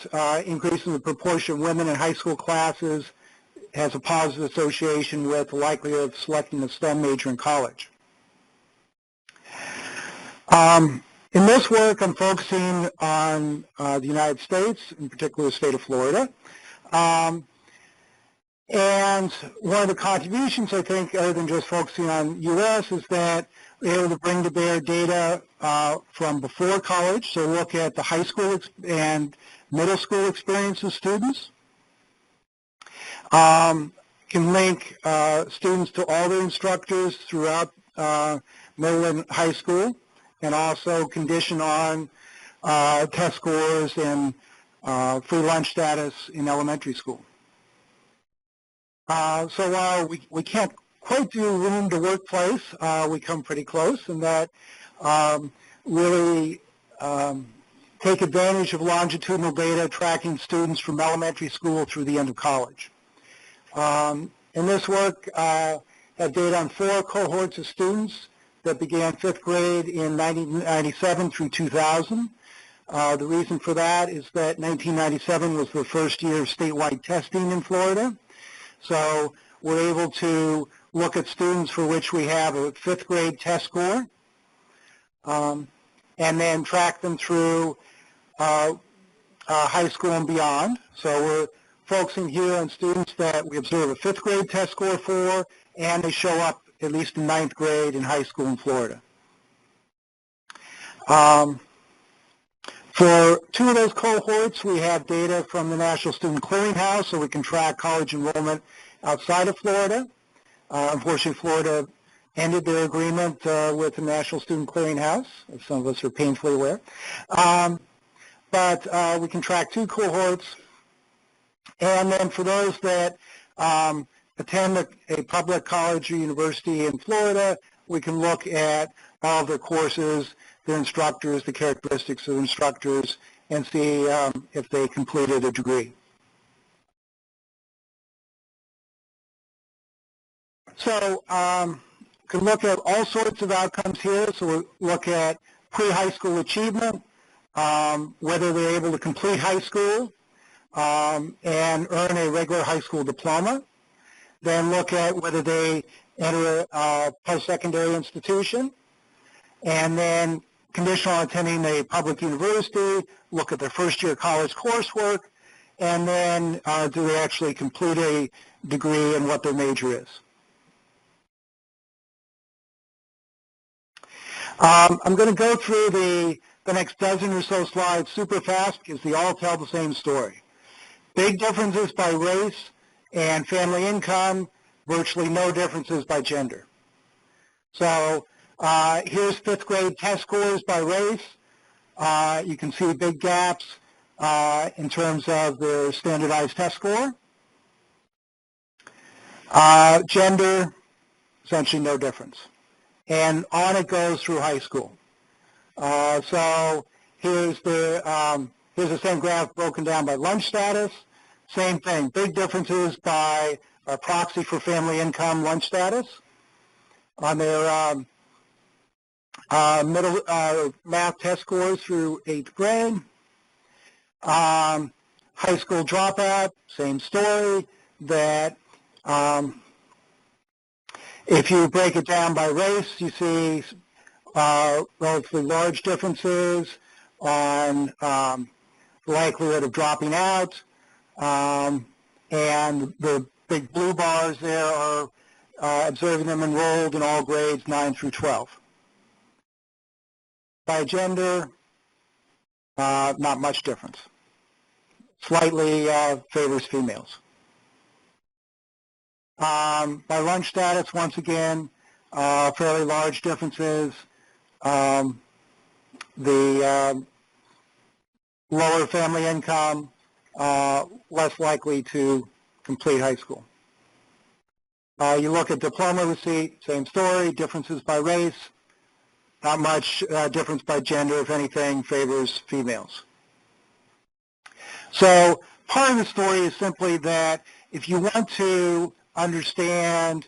increasing the proportion of women in high school classes has a positive association with the likelihood of selecting a STEM major in college. In this work, I'm focusing on the United States, in particular the state of Florida. And one of the contributions, I think, other than just focusing on U.S., is that we're able to bring to bear data from before college, so look at the high school and middle school experience of students. Can link students to all their instructors throughout middle and high school, and also condition on test scores and free lunch status in elementary school. So while we can't quite do room to workplace, we come pretty close, and that really take advantage of longitudinal data tracking students from elementary school through the end of college. In this work, I have data on 4 cohorts of students that began 5th grade in 1997 through 2000. The reason for that is that 1997 was the first year of statewide testing in Florida. So we're able to look at students for which we have a 5th grade test score, and then track them through high school and beyond. So we're focusing here on students that we observe a 5th grade test score for, and they show up at least in 9th grade in high school in Florida. For 2 of those cohorts, we have data from the National Student Clearinghouse, so we can track college enrollment outside of Florida. Unfortunately, Florida ended their agreement with the National Student Clearinghouse, as some of us are painfully aware. But we can track 2 cohorts. And then for those that attend a public college or university in Florida, we can look at all of their courses, their instructors, the characteristics of instructors, and see if they completed a degree. So we can look at all sorts of outcomes here. So we'll look at pre-high school achievement, whether they're able to complete high school and earn a regular high school diploma. Then look at whether they enter a post-secondary institution. And then conditional on attending a public university, look at their first year college coursework, and then do they actually complete a degree and what their major is. I'm going to go through the next dozen or so slides super fast because they all tell the same story. Big differences by race and family income, virtually no differences by gender. So here's 5th grade test scores by race. You can see big gaps in terms of their standardized test score. Gender, essentially no difference. And on it goes through high school. So here's the same graph broken down by lunch status. Same thing, big differences by a proxy for family income lunch status. On their middle math test scores through 8th grade. High school dropout, same story, that if you break it down by race, you see relatively large differences on the likelihood of dropping out, and the big blue bars there are observing them enrolled in all grades 9 through 12. By gender, not much difference. Slightly favors females. By lunch status, once again, fairly large differences. The lower family income, less likely to complete high school. You look at diploma receipt, same story, differences by race, not much difference by gender, if anything, favors females. So part of the story is simply that if you want to understand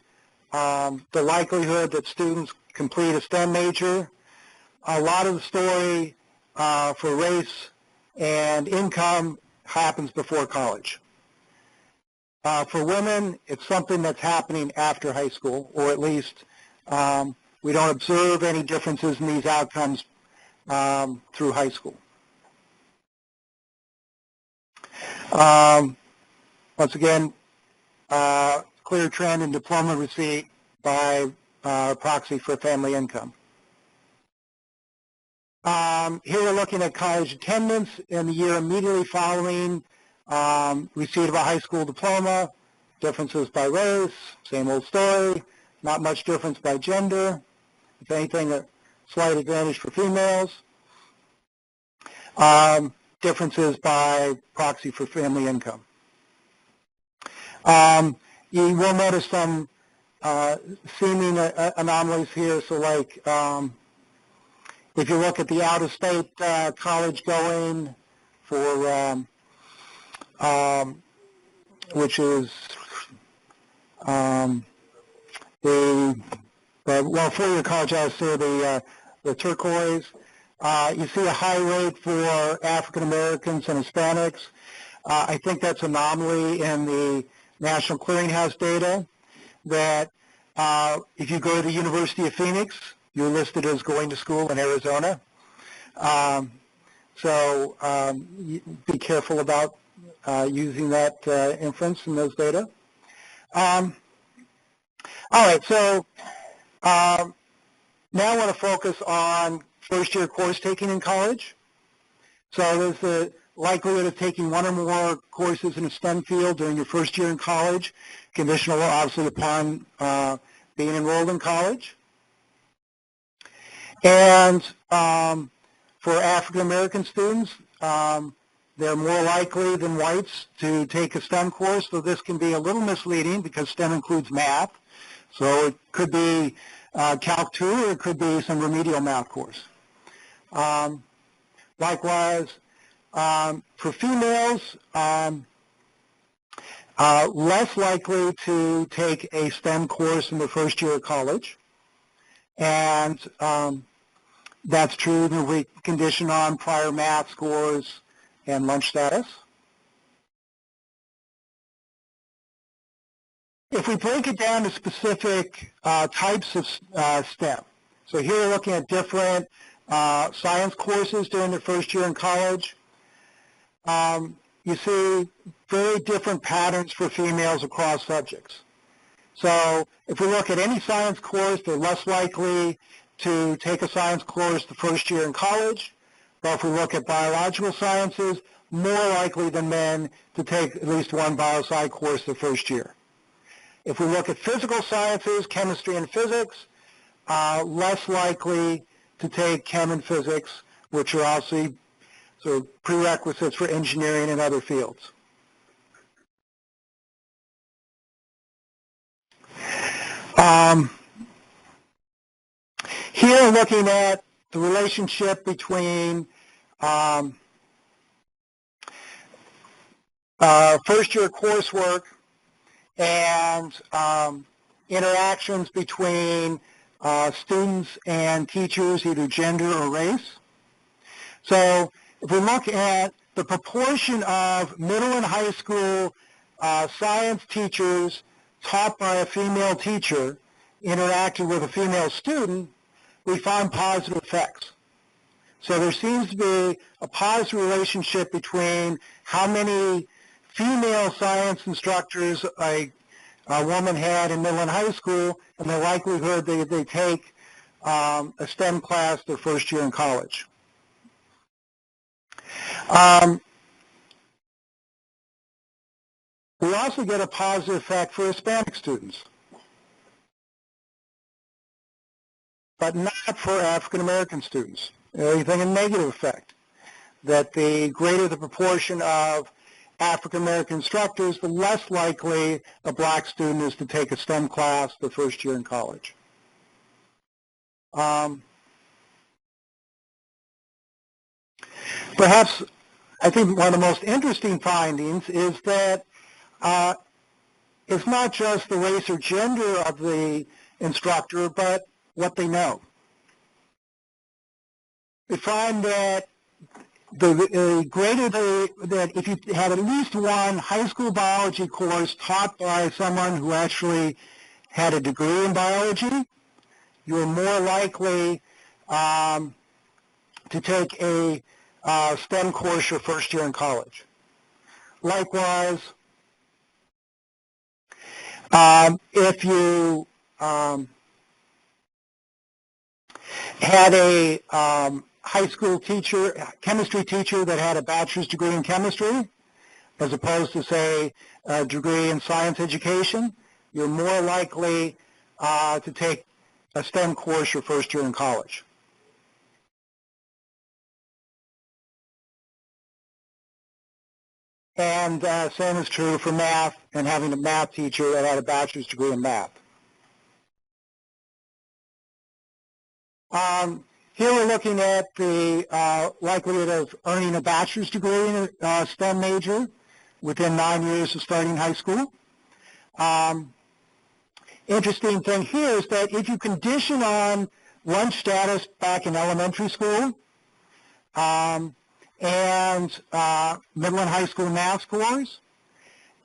the likelihood that students complete a STEM major, a lot of the story for race and income happens before college. For women, it's something that's happening after high school, or at least we don't observe any differences in these outcomes through high school. Once again, clear trend in diploma receipt by proxy for family income. Here we're looking at college attendance in the year immediately following receipt of a high school diploma, differences by race, same old story, not much difference by gender, if anything a slight advantage for females, differences by proxy for family income. You will notice some seeming anomalies here, so like If you look at the out-of-state college going for, which is well, four-year college, I would say the turquoise. You see a high rate for African Americans and Hispanics. I think that's an anomaly in the National Clearinghouse data, that if you go to the University of Phoenix, you're listed as going to school in Arizona. So be careful about using that inference in those data. All right, so now I want to focus on first-year course taking in college. So there's the likelihood of taking one or more courses in a STEM field during your first year in college, conditional obviously upon being enrolled in college. And for African American students, they're more likely than whites to take a STEM course, so this can be a little misleading because STEM includes math. So it could be Calc 2 or it could be some remedial math course. Likewise, for females, less likely to take a STEM course in the first year of college. And that's true when we condition on prior math scores and lunch status. If we break it down to specific types of STEM, so here we're looking at different science courses during the first year in college. You see very different patterns for females across subjects. So if we look at any science course, they're less likely to take a science course the first year in college. But if we look at biological sciences, more likely than men to take at least one bio-sci course the first year. If we look at physical sciences, chemistry and physics, less likely to take chem and physics, which are also sort of prerequisites for engineering and other fields. Here, looking at the relationship between first-year coursework and interactions between students and teachers, either gender or race. So if we look at the proportion of middle and high school science teachers taught by a female teacher interacting with a female student, we find positive effects. So there seems to be a positive relationship between how many female science instructors a woman had in middle and high school and the likelihood that they take a STEM class their first year in college. We also get a positive effect for Hispanic students, but not for African American students. Anything a negative effect, that the greater the proportion of African American instructors, the less likely a black student is to take a STEM class the first year in college. Perhaps I think one of the most interesting findings is that it's not just the race or gender of the instructor, but what they know. We find that the greater that if you have at least one high school biology course taught by someone who actually had a degree in biology, you're more likely to take a STEM course your first year in college. Likewise, if you had a high school teacher, chemistry teacher that had a bachelor's degree in chemistry, as opposed to, say, a degree in science education, you're more likely to take a STEM course your first year in college. And same is true for math and having a math teacher that had a bachelor's degree in math. Here we're looking at the likelihood of earning a bachelor's degree in a STEM major within 9 years of starting high school. Interesting thing here is that if you condition on lunch status back in elementary school and middle and high school math scores,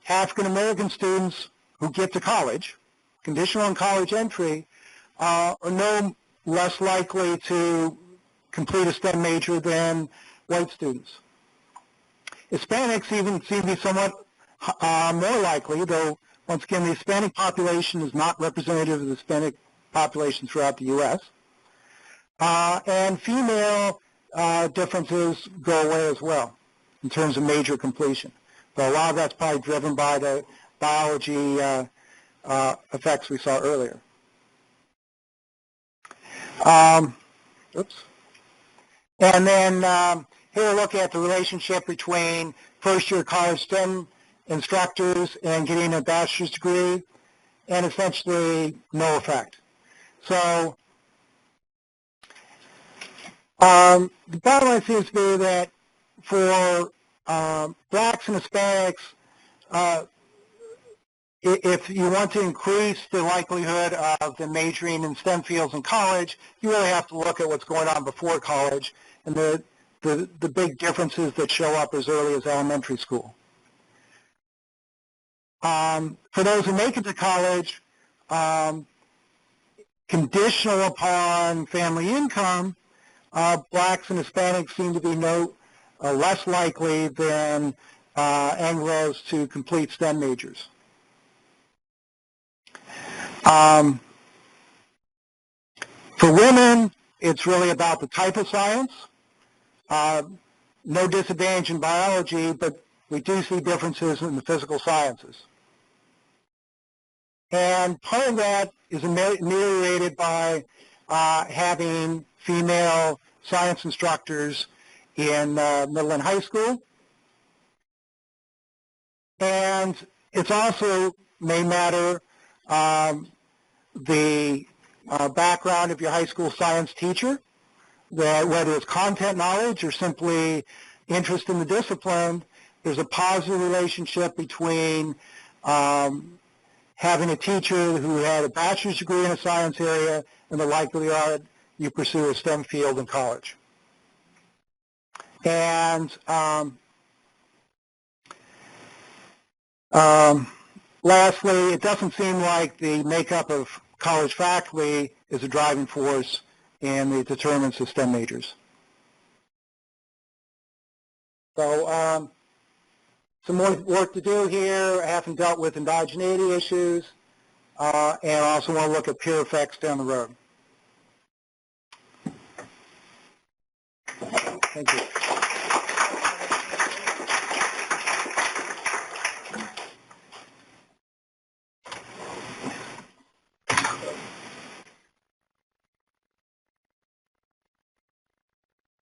African American students who get to college, conditional on college entry, are no less likely to complete a STEM major than white students. Hispanics even seem to be somewhat more likely, though once again the Hispanic population is not representative of the Hispanic population throughout the U.S. And female differences go away as well in terms of major completion. But a lot of that's probably driven by the biology effects we saw earlier. Oops. And then here we look at the relationship between first-year college STEM instructors and getting a bachelor's degree, and essentially no effect. So the bottom line seems to be that for blacks and Hispanics, if you want to increase the likelihood of them majoring in STEM fields in college, you really have to look at what's going on before college and the big differences that show up as early as elementary school. For those who make it to college, conditional upon family income, blacks and Hispanics seem to be less likely than Anglos to complete STEM majors. For women, it's really about the type of science. No disadvantage in biology, but we do see differences in the physical sciences. And part of that is ameliorated by having female science instructors in middle and high school. And it's also may matter the background of your high school science teacher, whether it's content knowledge or simply interest in the discipline. There's a positive relationship between having a teacher who had a bachelor's degree in a science area and the likelihood you pursue a STEM field in college. And lastly, it doesn't seem like the makeup of college faculty is a driving force in the determinants of STEM majors. So some more work to do here. I haven't dealt with indigeneity issues, and I also want to look at peer effects down the road. Thank you.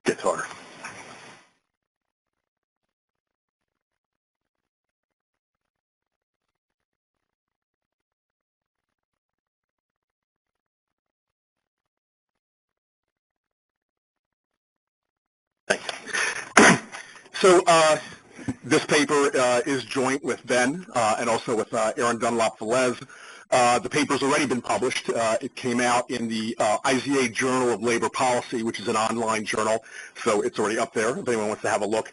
Guitar. Thank you. So this paper is joint with Ben and also with Erin, Dunlop, Velez. The paper's already been published. It came out in the IZA Journal of Labor Policy, which is an online journal, so it's already up there if anyone wants to have a look.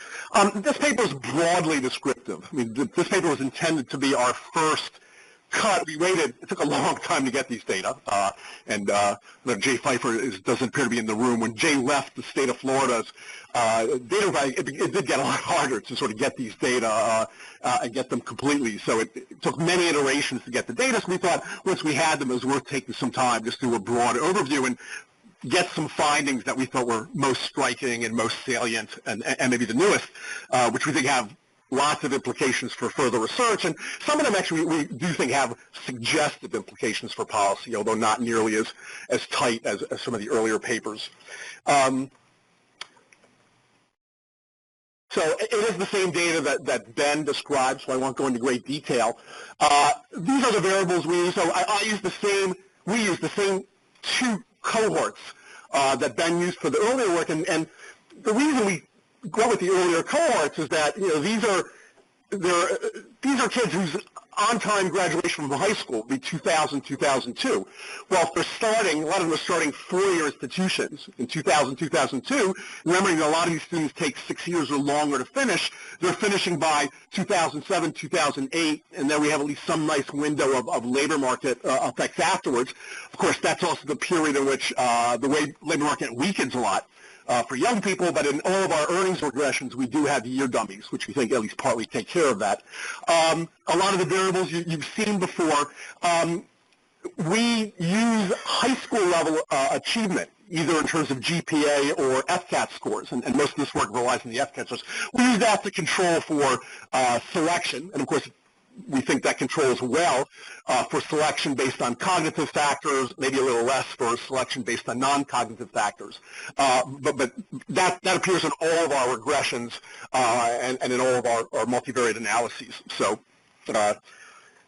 This paper is broadly descriptive. I mean, this paper was intended to be our first cut. We waited. It took a long time to get these data, and Jay Pfeiffer doesn't appear to be in the room. When Jay left the state of Florida's data, it did get a lot harder to sort of get these data and get them completely. So it took many iterations to get the data. So we thought once we had them, it was worth taking some time just to do a broad overview and get some findings that we thought were most striking and most salient and maybe the newest, which we think have lots of implications for further research, and some of them actually we do think have suggestive implications for policy, although not nearly as tight as some of the earlier papers. So it is the same data that Ben described, so I won't go into great detail. These are the variables we use. So we use the same two cohorts that Ben used for the earlier work. And the reason we go with the earlier cohorts is that, these are kids whose on-time graduation from high school would be 2000, 2002. Well, if they're starting, a lot of them are starting four-year institutions in 2000, 2002. Remembering that a lot of these students take 6 years or longer to finish, they're finishing by 2007, 2008, and then we have at least some nice window of labor market effects afterwards. Of course, that's also the period in which the labor market weakens a lot. For young people, but in all of our earnings regressions, we do have year dummies, which we think at least partly take care of that. A lot of the variables you've seen before, we use high school level achievement, either in terms of GPA or FCAT scores, and most of this work relies on the FCAT scores. We use that to control for selection, and of course, we think that controls well for selection based on cognitive factors, maybe a little less for selection based on non-cognitive factors. But that appears in all of our regressions and in all of our multivariate analyses. So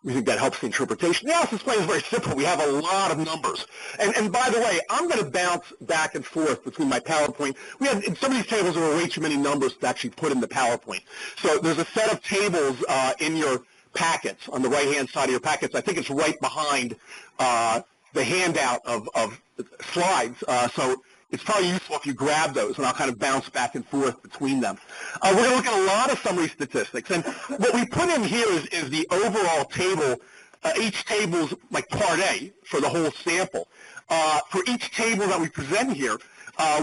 we think that helps the interpretation. The analysis plan is very simple. We have a lot of numbers. And by the way, I'm going to bounce back and forth between my PowerPoint. In some of these tables, there are way too many numbers to actually put in the PowerPoint. So there's a set of tables in your packets, on the right-hand side of your packets. I think it's right behind the handout of slides, so it's probably useful if you grab those, and I'll kind of bounce back and forth between them. We're going to look at a lot of summary statistics, and what we put in here is the overall table. Each table's like part A for the whole sample. For each table that we present here,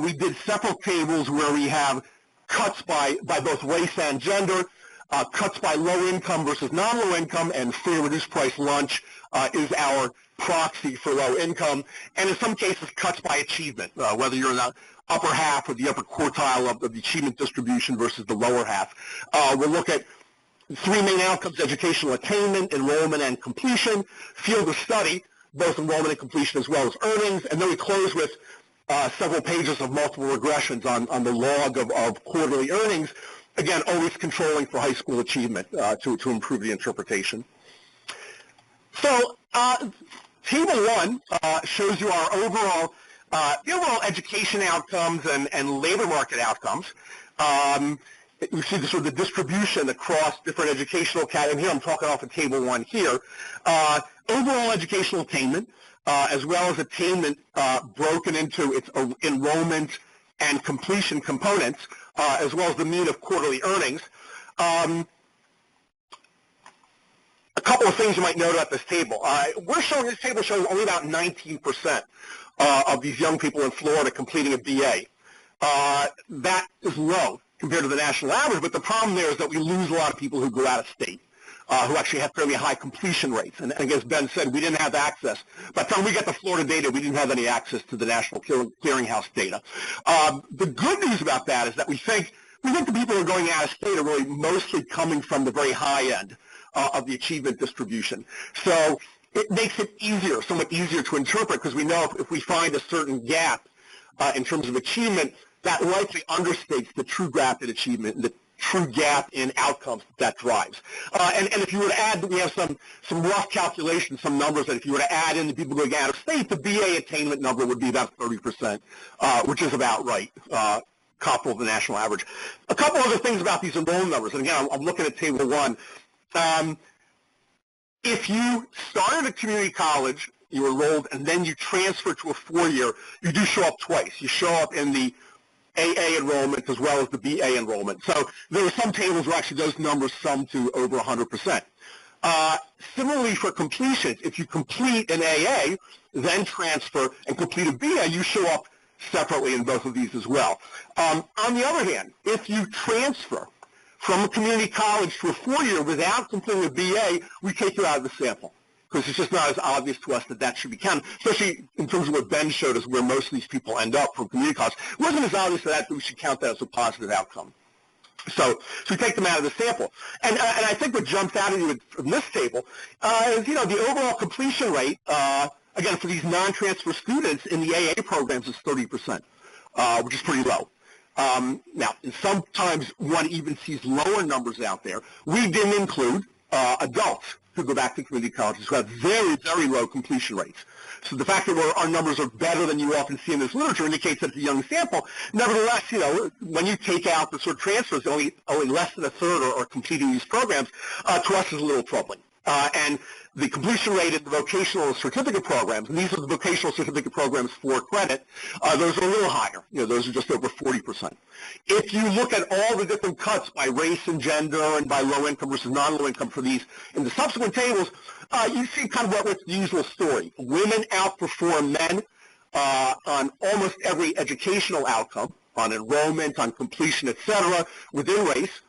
we did several tables where we have cuts by both race and gender, cuts by low income versus non-low income, and free and reduced price lunch is our proxy for low income, and in some cases cuts by achievement, whether you're in the upper half or the upper quartile of the achievement distribution versus the lower half. We'll look at three main outcomes: educational attainment, enrollment, and completion, field of study, both enrollment and completion as well as earnings, and then we close with several pages of multiple regressions on the log of quarterly earnings. Again, always controlling for high school achievement to improve the interpretation. So Table 1 shows you our overall education outcomes and labor market outcomes. You see the distribution across different educational categories. And here I'm talking off of Table 1 here. Overall educational attainment, as well as attainment broken into its enrollment and completion components, as well as the mean of quarterly earnings. A couple of things you might note about this table. This table shows only about 19% of these young people in Florida completing a BA. That is low compared to the national average, but the problem there is that we lose a lot of people who go out of state, who actually have fairly high completion rates. And as Ben said, we didn't have access. By the time we got the Florida data, we didn't have any access to the National Clearinghouse data. The good news about that is that we think the people who are going out of state are really mostly coming from the very high end of the achievement distribution. So it makes it easier, somewhat easier to interpret, because we know if we find a certain gap in terms of achievement, that likely understates the true gap in achievement and the true gap in outcomes that drives. And if you were to add, we have some rough calculations, some numbers that if you were to add in the people going out of state, the BA attainment number would be about 30%, which is about right, comparable to the national average. A couple other things about these enrollment numbers, and again, I'm looking at Table 1. If you started a community college, you enrolled, and then you transfer to a four-year, you do show up twice. You show up in the AA enrollment as well as the BA enrollment. So there are some tables where actually those numbers sum to over 100%. Similarly for completions, if you complete an AA, then transfer and complete a BA, you show up separately in both of these as well. On the other hand, if you transfer from a community college to a four-year without completing a BA, we take you out of the sample, because it's just not as obvious to us that that should be counted, especially in terms of what Ben showed us, where most of these people end up from community college. It wasn't as obvious that we should count that as a positive outcome. So we take them out of the sample. And I think what jumps out at you from this table is, the overall completion rate, again, for these non-transfer students in the AA programs is 30%, which is pretty low. Now, sometimes one even sees lower numbers out there. We didn't include adults who go back to community colleges who have very, very low completion rates. So the fact that our numbers are better than you often see in this literature indicates that it's a young sample. Nevertheless, when you take out the sort of transfers, only less than a third are completing these programs, to us is a little troubling. And the completion rate in the vocational certificate programs, and these are the vocational certificate programs for credit, those are a little higher. Those are just over 40%. If you look at all the different cuts by race and gender and by low income versus non-low income for these in the subsequent tables, you see kind of what's the usual story. Women outperform men on almost every educational outcome, on enrollment, on completion, etc., within race.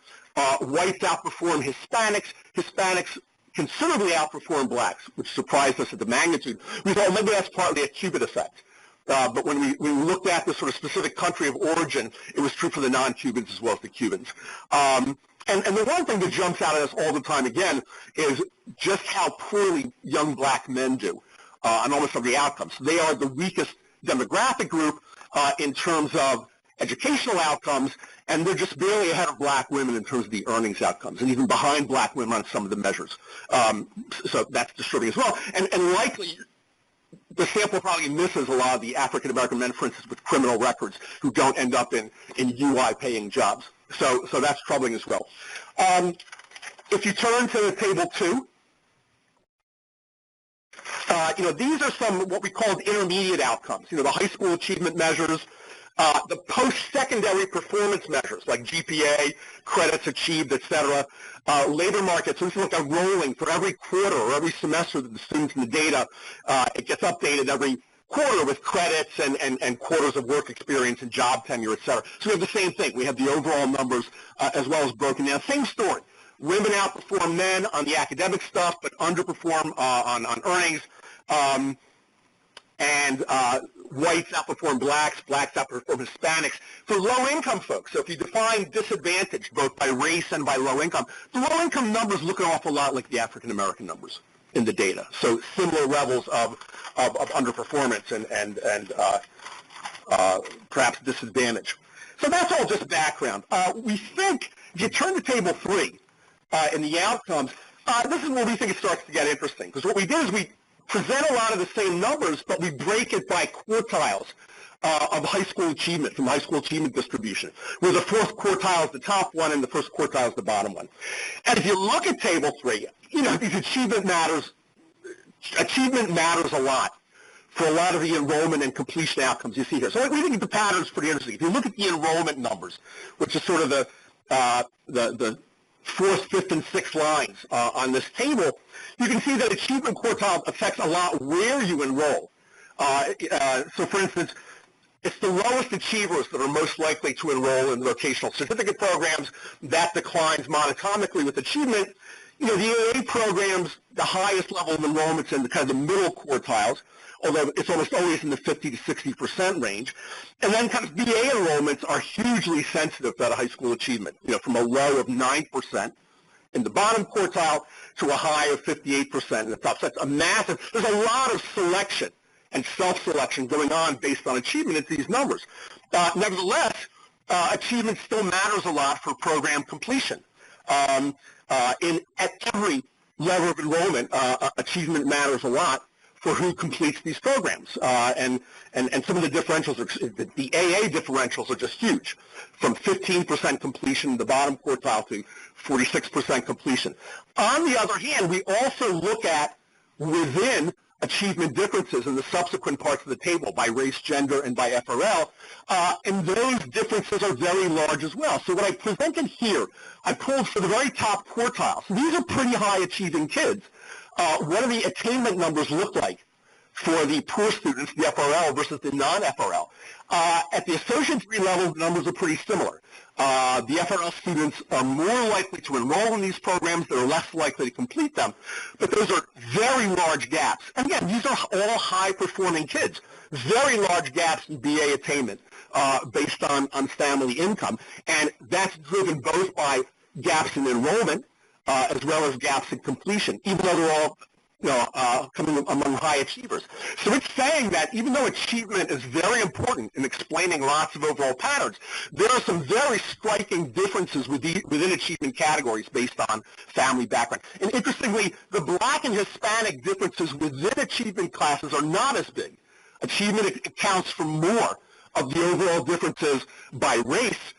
Whites outperform Hispanics. Hispanics considerably outperform blacks, which surprised us at the magnitude. We thought maybe that's partly a Cuban effect. But when we looked at the sort of specific country of origin, it was true for the non-Cubans as well as the Cubans. And the one thing that jumps out at us all the time, again, is just how poorly young black men do on almost every outcome. So they are the weakest demographic group in terms of educational outcomes, and they're just barely ahead of black women in terms of the earnings outcomes, and even behind black women on some of the measures. So that's disturbing as well. And likely, the sample probably misses a lot of the African-American men, for instance, with criminal records who don't end up in UI-paying jobs. So that's troubling as well. If you turn to Table 2, these are some what we call intermediate outcomes. The high school achievement measures, the post-secondary performance measures like GPA, credits achieved, etc., labor market. So this is like a rolling for every quarter or every semester that the students in the data, it gets updated every quarter with credits and quarters of work experience and job tenure, etc. So we have the same thing. We have the overall numbers as well as broken down. Same story. Women outperform men on the academic stuff, but underperform on earnings. And whites outperform blacks outperform Hispanics. For low-income folks, so if you define disadvantage both by race and by low income, the low-income numbers look an awful lot like the African-American numbers in the data. So similar levels of underperformance and perhaps disadvantage. So that's all just background. We think, if you turn to Table 3 in the outcomes, this is where we think it starts to get interesting. Because what we did is we present a lot of the same numbers, but we break it by quartiles of high school achievement, from high school achievement distribution, where the fourth quartile is the top one and the first quartile is the bottom one. And if you look at Table 3, these achievement matters a lot for a lot of the enrollment and completion outcomes you see here. So we think the pattern is pretty interesting. If you look at the enrollment numbers, which is sort of the fourth, fifth, and sixth lines on this table, you can see that achievement quartile affects a lot where you enroll. So, for instance, it's the lowest achievers that are most likely to enroll in vocational certificate programs. That declines monotonically with achievement. The AA programs, the highest level of enrollment's in the kind of the middle quartiles, although it's almost always in the 50 to 60% range. And then kind of BA enrollments are hugely sensitive to that high school achievement, from a low of 9% in the bottom quartile to a high of 58% in the top. So that's a massive, there's a lot of selection and self-selection going on based on achievement at these numbers. Nevertheless, achievement still matters a lot for program completion. At every level of enrollment, achievement matters a lot for who completes these programs. And some of the differentials, the AA differentials are just huge, from 15% completion in the bottom quartile to 46% completion. On the other hand, we also look at within achievement differences in the subsequent parts of the table by race, gender, and by FRL, and those differences are very large as well. So what I presented here, I pulled for the very top quartile. So these are pretty high achieving kids. What do the attainment numbers look like for the poor students, the FRL versus the non-FRL? At the associate degree level, the numbers are pretty similar. The FRL students are more likely to enroll in these programs. They're less likely to complete them. But those are very large gaps. And again, these are all high-performing kids. Very large gaps in BA attainment based on family income. And that's driven both by gaps in enrollment as well as gaps in completion, even though they're all coming among high achievers. So it's saying that even though achievement is very important in explaining lots of overall patterns, there are some very striking differences within achievement categories based on family background. And interestingly, the Black and Hispanic differences within achievement classes are not as big. Achievement accounts for more of the overall differences by race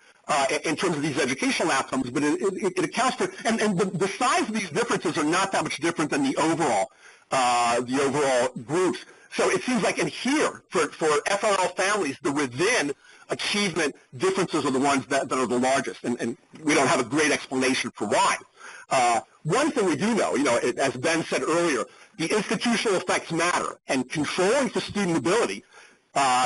in terms of these educational outcomes, but it accounts for, and the size of these differences are not that much different than the overall groups. So it seems like in here, for FRL families, the within achievement differences are the ones that are the largest, and we don't have a great explanation for why. One thing we do know, as Ben said earlier, the institutional effects matter, and controlling for student ability,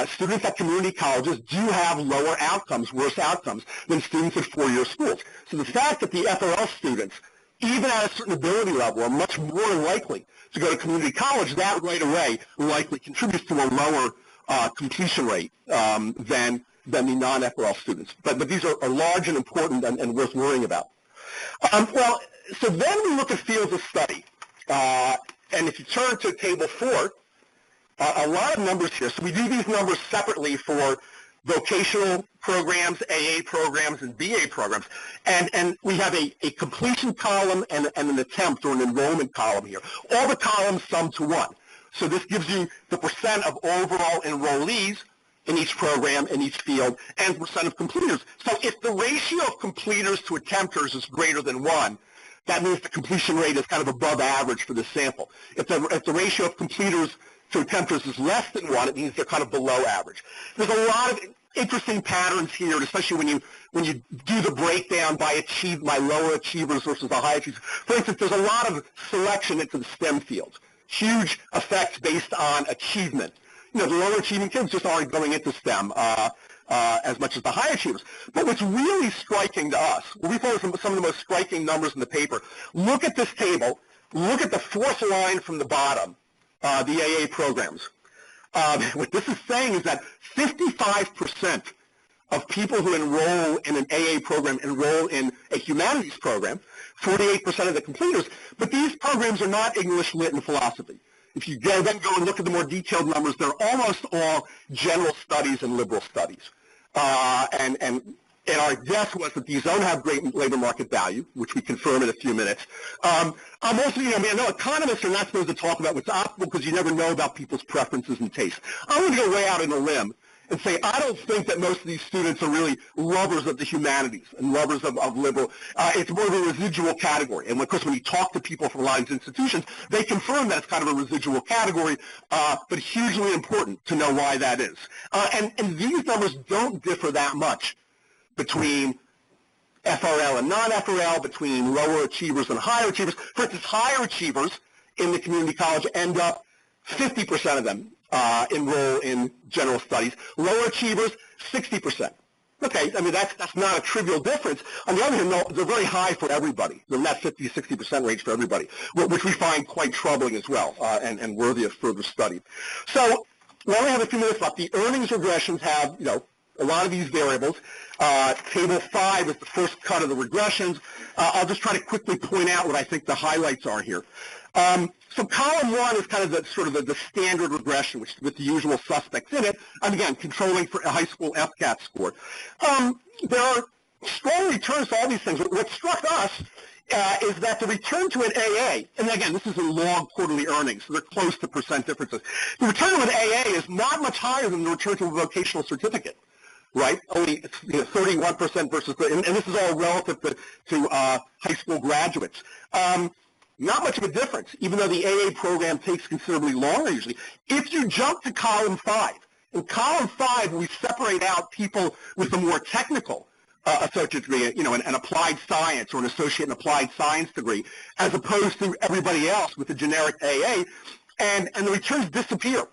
students at community colleges do have lower outcomes, worse outcomes, than students at four-year schools. So the fact that the FRL students, even at a certain ability level, are much more likely to go to community college, that right away likely contributes to a lower completion rate than the non-FRL students. But these are large and important and worth worrying about. So then we look at fields of study. And if you turn to Table 4, a lot of numbers here. So we do these numbers separately for vocational programs, AA programs, and BA programs. And we have a completion column and an attempt or an enrollment column here. All the columns sum to 1. So this gives you the percent of overall enrollees in each program, in each field, and percent of completers. So if the ratio of completers to attempters is greater than 1, that means the completion rate is kind of above average for this sample. If the ratio of completers to attempters is less than 1, it means they're kind of below average. There's a lot of interesting patterns here, especially when you do the breakdown by lower achievers versus the high achievers. For instance, there's a lot of selection into the STEM fields. Huge effects based on achievement. The lower achieving kids just aren't going into STEM as much as the high achievers. But what's really striking to us, we thought some of the most striking numbers in the paper, look at this table, look at the fourth line from the bottom, the AA programs. What this is saying is that 55% of people who enroll in an AA program enroll in a humanities program, 48% of the completers, but these programs are not English, Lit, and philosophy. If you then go and look at the more detailed numbers, they're almost all general studies and liberal studies. And our guess was that these don't have great labor market value, which we confirm in a few minutes. I'm also, I know economists are not supposed to talk about what's optimal because you never know about people's preferences and tastes. I'm going to go way out on a limb and say I don't think that most of these students are really lovers of the humanities and lovers of liberal. It's more of a residual category. And of course, when you talk to people from a lot of these institutions, they confirm that it's kind of a residual category, but hugely important to know why that is. And these numbers don't differ that much between FRL and non-FRL, between lower achievers and higher achievers. For instance, higher achievers in the community college end up 50% of them enroll in general studies. Lower achievers, 60%. Okay, I mean, that's not a trivial difference. On the other hand, they're very high for everybody. They're in that 50 to 60% range for everybody, which we find quite troubling as well and worthy of further study. So we only have a few minutes left. The earnings regressions have, a lot of these variables. Table 5 is the first cut of the regressions. I'll just try to quickly point out what I think the highlights are here. So column 1 is kind of the standard regression, with the usual suspects in it, and again, controlling for a high school FCAT score. There are strong returns to all these things. What struck us is that the return to an AA, and again, this is in log quarterly earnings, so they're close to percent differences. The return to an AA is not much higher than the return to a vocational certificate. Right? Only 31% versus, and this is all relative to high school graduates. Not much of a difference, even though the AA program takes considerably longer usually. If you jump to column 5, in column 5 we separate out people with a more technical associate degree, an applied science or an associate in applied science degree, as opposed to everybody else with a generic AA, and the returns disappear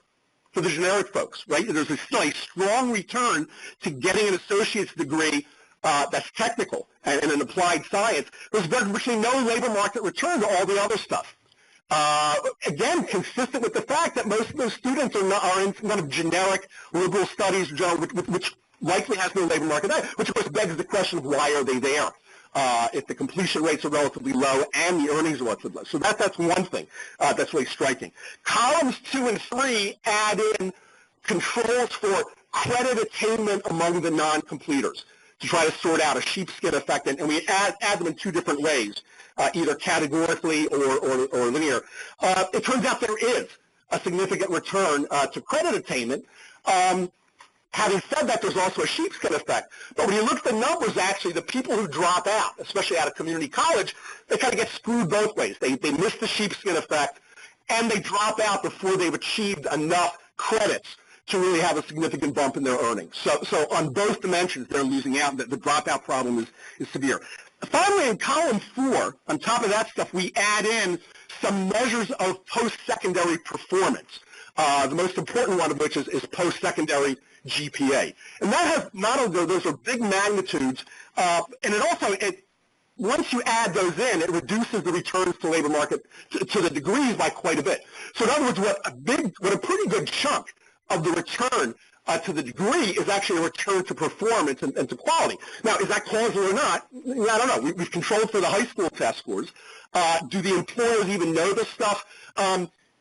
for the generic folks, right? There's still a strong return to getting an associate's degree that's technical and an applied science. There's virtually no labor market return to all the other stuff. Again, consistent with the fact that most of those students are in kind of generic liberal studies, which likely has no labor market value, which of course begs the question of why are they there if the completion rates are relatively low and the earnings are relatively low. So that's one thing that's really striking. Columns 2 and 3 add in controls for credit attainment among the non-completers to try to sort out a sheepskin effect, and we add them in two different ways, either categorically or linear. It turns out there is a significant return to credit attainment. Having said that, there's also a sheepskin effect. But when you look at the numbers, actually, the people who drop out, especially out of community college, they kind of get screwed both ways. They miss the sheepskin effect, and they drop out before they've achieved enough credits to really have a significant bump in their earnings. So on both dimensions, they're losing out. The dropout problem is severe. Finally, in column 4, on top of that stuff, we add in some measures of post-secondary performance. The most important one of which is post-secondary GPA. And that has not only, those are big magnitudes, and it also, once you add those in, it reduces the returns to labor market to the degrees by quite a bit. So in other words, what a pretty good chunk of the return to the degree is actually a return to performance and to quality. Now, is that causal or not? I don't know. We've controlled for the high school test scores. Do the employers even know this stuff?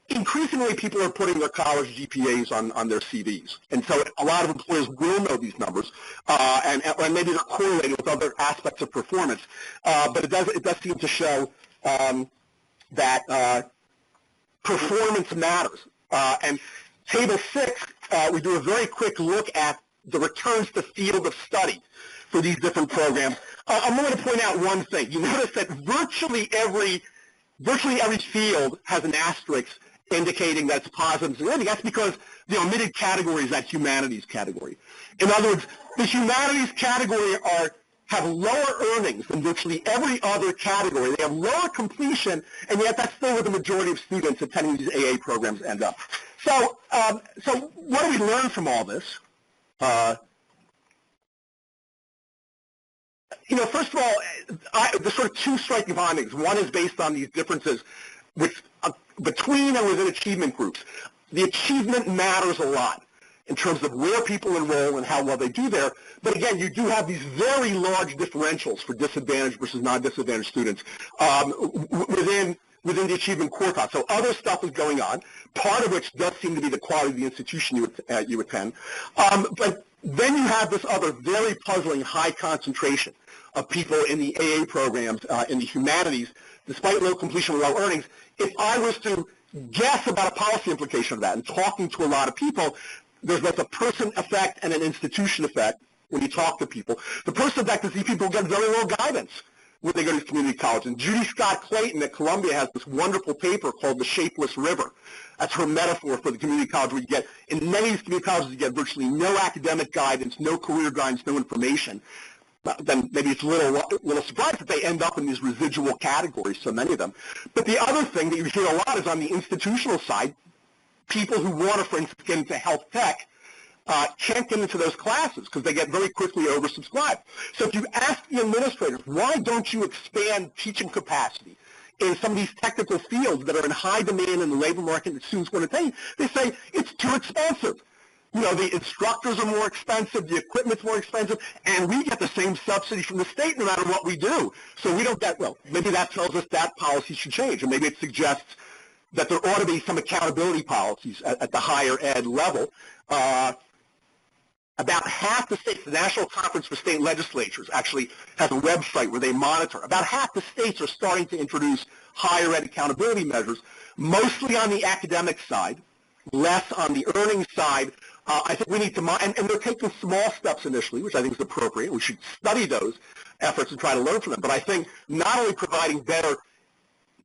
Increasingly, people are putting their college GPAs on their CVs, and so a lot of employers will know these numbers, and maybe they're correlated with other aspects of performance. But it does seem to show that performance matters. And Table 6, we do a very quick look at the returns to field of study for these different programs. I'm going to point out one thing. You notice that virtually every field has an asterisk indicating that it's positive. That's because the omitted category is that humanities category. In other words, the humanities category have lower earnings than virtually every other category. They have lower completion, and yet that's still where the majority of students attending these AA programs end up. So what do we learn from all this? First of all, the sort of two striking findings. One is based on these differences between and within achievement groups. The achievement matters a lot in terms of where people enroll and how well they do there. But again, you do have these very large differentials for disadvantaged versus non-disadvantaged students within the achievement quartile. So other stuff is going on, part of which does seem to be the quality of the institution you attend. But then you have this other very puzzling high concentration of people in the AA programs, in the humanities, despite low completion and low earnings. If I was to guess about a policy implication of that and talking to a lot of people, there's both a person effect and an institution effect when you talk to people. The person effect is these people get very little guidance when they go to community college. And Judy Scott Clayton at Columbia has this wonderful paper called The Shapeless River. That's her metaphor for the community college where you get, in many of these community colleges, you get virtually no academic guidance, no career guidance, no information. Then maybe it's a little surprised that they end up in these residual categories, so many of them. But the other thing that you hear a lot is on the institutional side, people who want to, for instance, get into health tech can't get into those classes because they get very quickly oversubscribed. So if you ask the administrators, why don't you expand teaching capacity in some of these technical fields that are in high demand in the labor market that students want to take, they say it's too expensive. The instructors are more expensive, the equipment's more expensive, and we get the same subsidy from the state no matter what we do. So we don't get, well, maybe that tells us that policy should change, and maybe it suggests that there ought to be some accountability policies at the higher ed level. About half the states, the National Conference for State Legislatures actually has a website where they monitor. About half the states are starting to introduce higher ed accountability measures, mostly on the academic side, less on the earnings side. I think we need to, and they're taking small steps initially, which I think is appropriate. We should study those efforts and try to learn from them. But I think not only providing better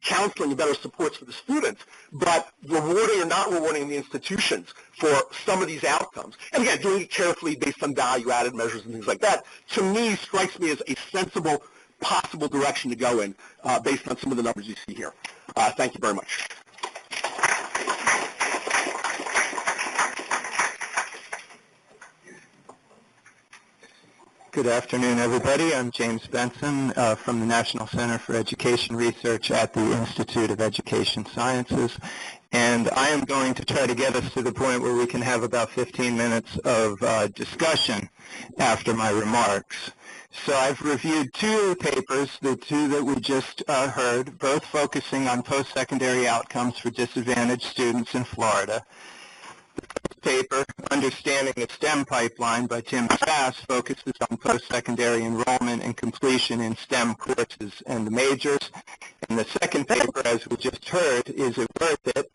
counseling and better supports for the students, but rewarding or not rewarding the institutions for some of these outcomes. And again, doing it carefully based on value-added measures and things like that, to me, strikes me as a sensible, possible direction to go in based on some of the numbers you see here. Thank you very much. Good afternoon, everybody. I'm James Benson from the National Center for Education Research at the Institute of Education Sciences, and I am going to try to get us to the point where we can have about 15 minutes of discussion after my remarks. So I've reviewed two papers, the two that we just heard, both focusing on post-secondary outcomes for disadvantaged students in Florida. The first paper, Understanding the STEM Pipeline by Tim Sass, focuses on post-secondary enrollment and completion in STEM courses and the majors. And the second paper, as we just heard, Is It Worth It?,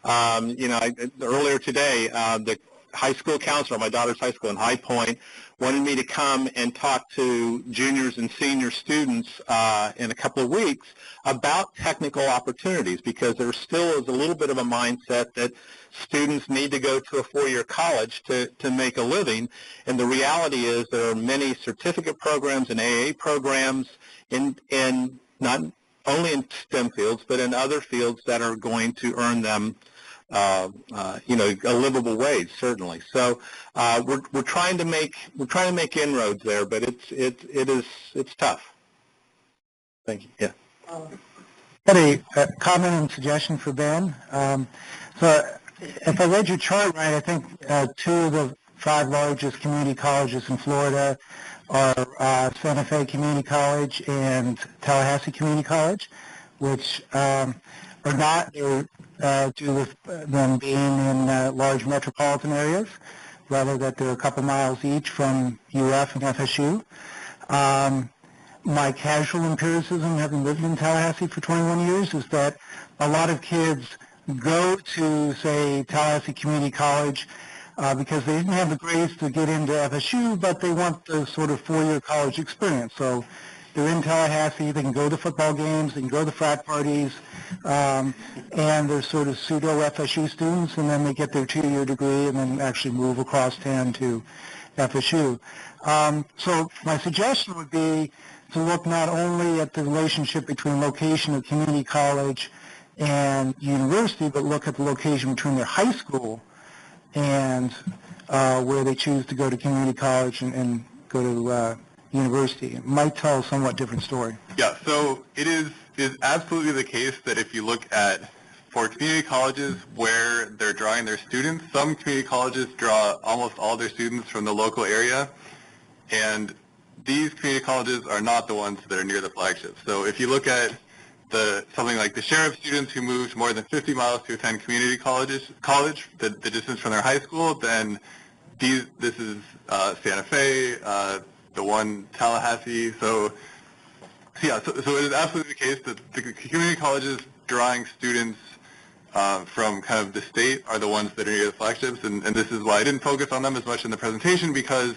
Earlier today, the high school counselor, my daughter's high school in High Point, wanted me to come and talk to juniors and senior students in a couple of weeks about technical opportunities, because there still is a little bit of a mindset that students need to go to a four-year college to make a living. And the reality is there are many certificate programs and AA programs in not only in STEM fields, but in other fields that are going to earn them a livable wage, certainly. So we're trying to make inroads there, but it's tough. Thank you. Yeah. Got a comment and suggestion for Ben. So if I read your chart right, I think 2 of the 5 largest community colleges in Florida are Santa Fe Community College and Tallahassee Community College, which are not due to them being in large metropolitan areas, rather that they're a couple miles each from UF and FSU. My casual empiricism, having lived in Tallahassee for 21 years, is that a lot of kids go to, say, Tallahassee Community College because they didn't have the grades to get into FSU, but they want the sort of four-year college experience. So they're in Tallahassee, they can go to football games, they can go to frat parties, and they're sort of pseudo-FSU students, and then they get their 2-year degree and then actually move across town to FSU. So my suggestion would be to look not only at the relationship between location of community college and university, but look at the location between their high school and where they choose to go to community college and go to university. It might tell a somewhat different story. Yeah, so it is absolutely the case that if you look at, for community colleges where they're drawing their students, some community colleges draw almost all their students from the local area, and these community colleges are not the ones that are near the flagship. So if you look at something like the share of students who moved more than 50 miles to attend community college, the distance from their high school, then this is Santa Fe, the one Tallahassee. So it is absolutely the case that the community colleges drawing students from kind of the state are the ones that are near the flagships, and this is why I didn't focus on them as much in the presentation, because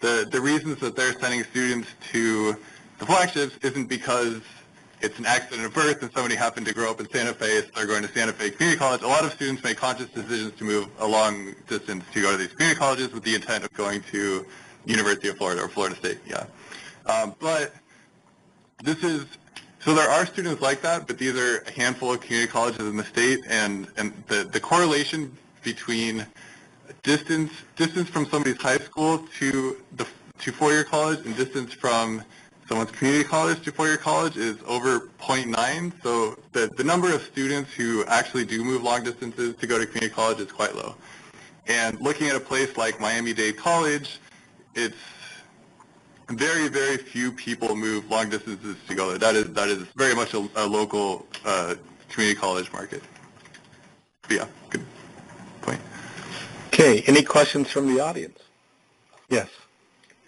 the reasons that they're sending students to the flagships isn't because it's an accident of birth and somebody happened to grow up in Santa Fe, so they're going to Santa Fe Community College. A lot of students make conscious decisions to move a long distance to go to these community colleges with the intent of going to University of Florida or Florida State, but so there are students like that, but these are a handful of community colleges in the state, and the correlation between distance from somebody's high school to four-year college and distance from someone's community college to four-year college is over 0.9. So the number of students who actually do move long distances to go to community college is quite low. And looking at a place like Miami-Dade College, it's very, very few people move long distances to go there. That is very much a local community college market. But yeah, good point. Okay, any questions from the audience? Yes.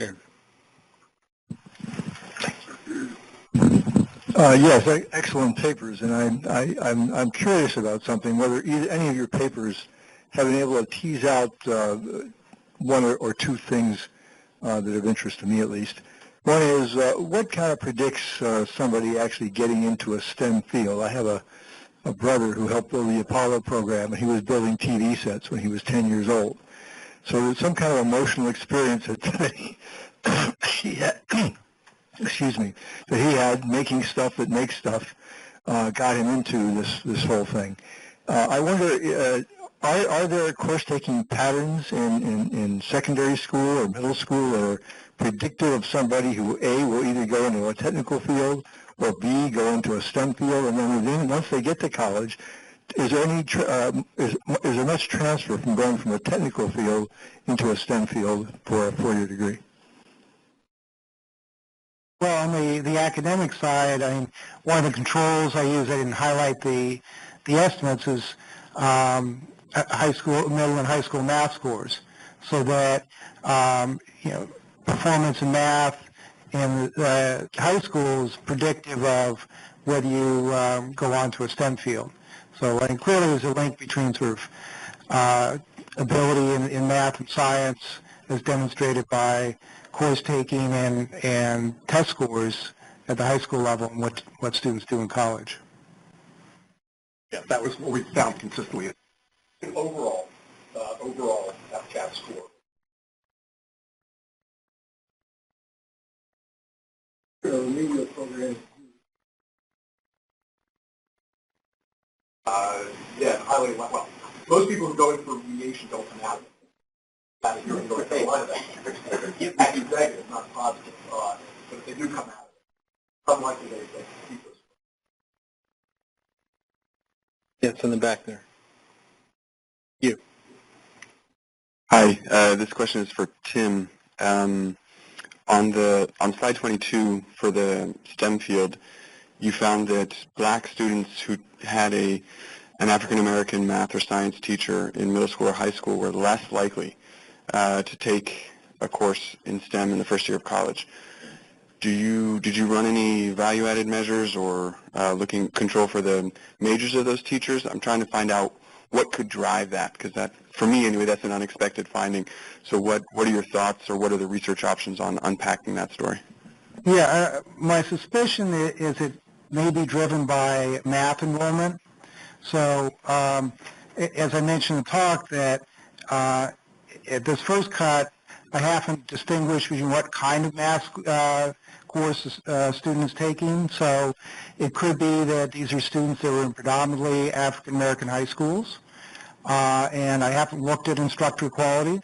Erin. Yes, excellent papers, and I'm curious about something, whether any of your papers have been able to tease out one or two things that are of interest to me at least. One is, what kind of predicts somebody actually getting into a STEM field? I have a brother who helped build the Apollo program, and he was building TV sets when he was 10 years old. So there's some kind of emotional experience that he had, that he had making stuff that makes stuff, got him into this whole thing. I wonder, are there course-taking patterns in secondary school or middle school that are predictive of somebody who, A, will either go into a technical field or B, go into a STEM field, and then once they get to college, is there any is there much transfer from going from a technical field into a STEM field for a four-year degree? Well, on the academic side, I mean, one of the controls I use, I didn't highlight the estimates, is high school, middle and high school math scores, so that performance in math in high school is predictive of whether you go on to a STEM field. So I think clearly there's a link between sort of ability in math and science as demonstrated by course taking and test scores at the high school level and what students do in college. Yeah, that was what we found consistently. Overall FCAT score. Remedial program. Yeah, highly well. Most people who go in for remediation don't come out of it. That is, you're going to say one of them. Impact is negative, not positive. But if they do come out of it, unlikely they keep those. Yeah, it's in the back there. You. Hi, this question is for Tim. On slide 22 for the STEM field, you found that black students who had an African American math or science teacher in middle school or high school were less likely to take a course in STEM in the first year of college. Did you run any value-added measures or control for the majors of those teachers? I'm trying to find out what could drive that, because that, for me anyway, that's an unexpected finding. So what are your thoughts, or what are the research options on unpacking that story? Yeah, my suspicion is it may be driven by math enrollment. So as I mentioned in the talk, that at this first cut, I haven't distinguished between what kind of math course the student is taking. So it could be that these are students that were in predominantly African American high schools, and I haven't looked at instructor quality.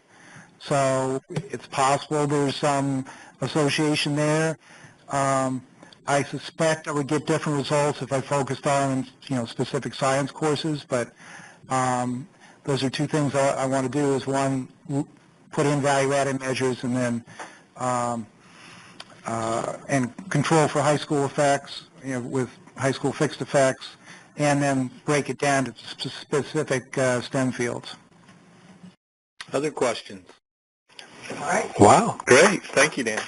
So it's possible there's some association there. I suspect I would get different results if I focused on, specific science courses, but those are two things I want to do, is one, put in value-added measures, and then and control for high school effects, with high school fixed effects, and then break it down to specific STEM fields. Other questions? All right. Wow, great. Thank you, Dan.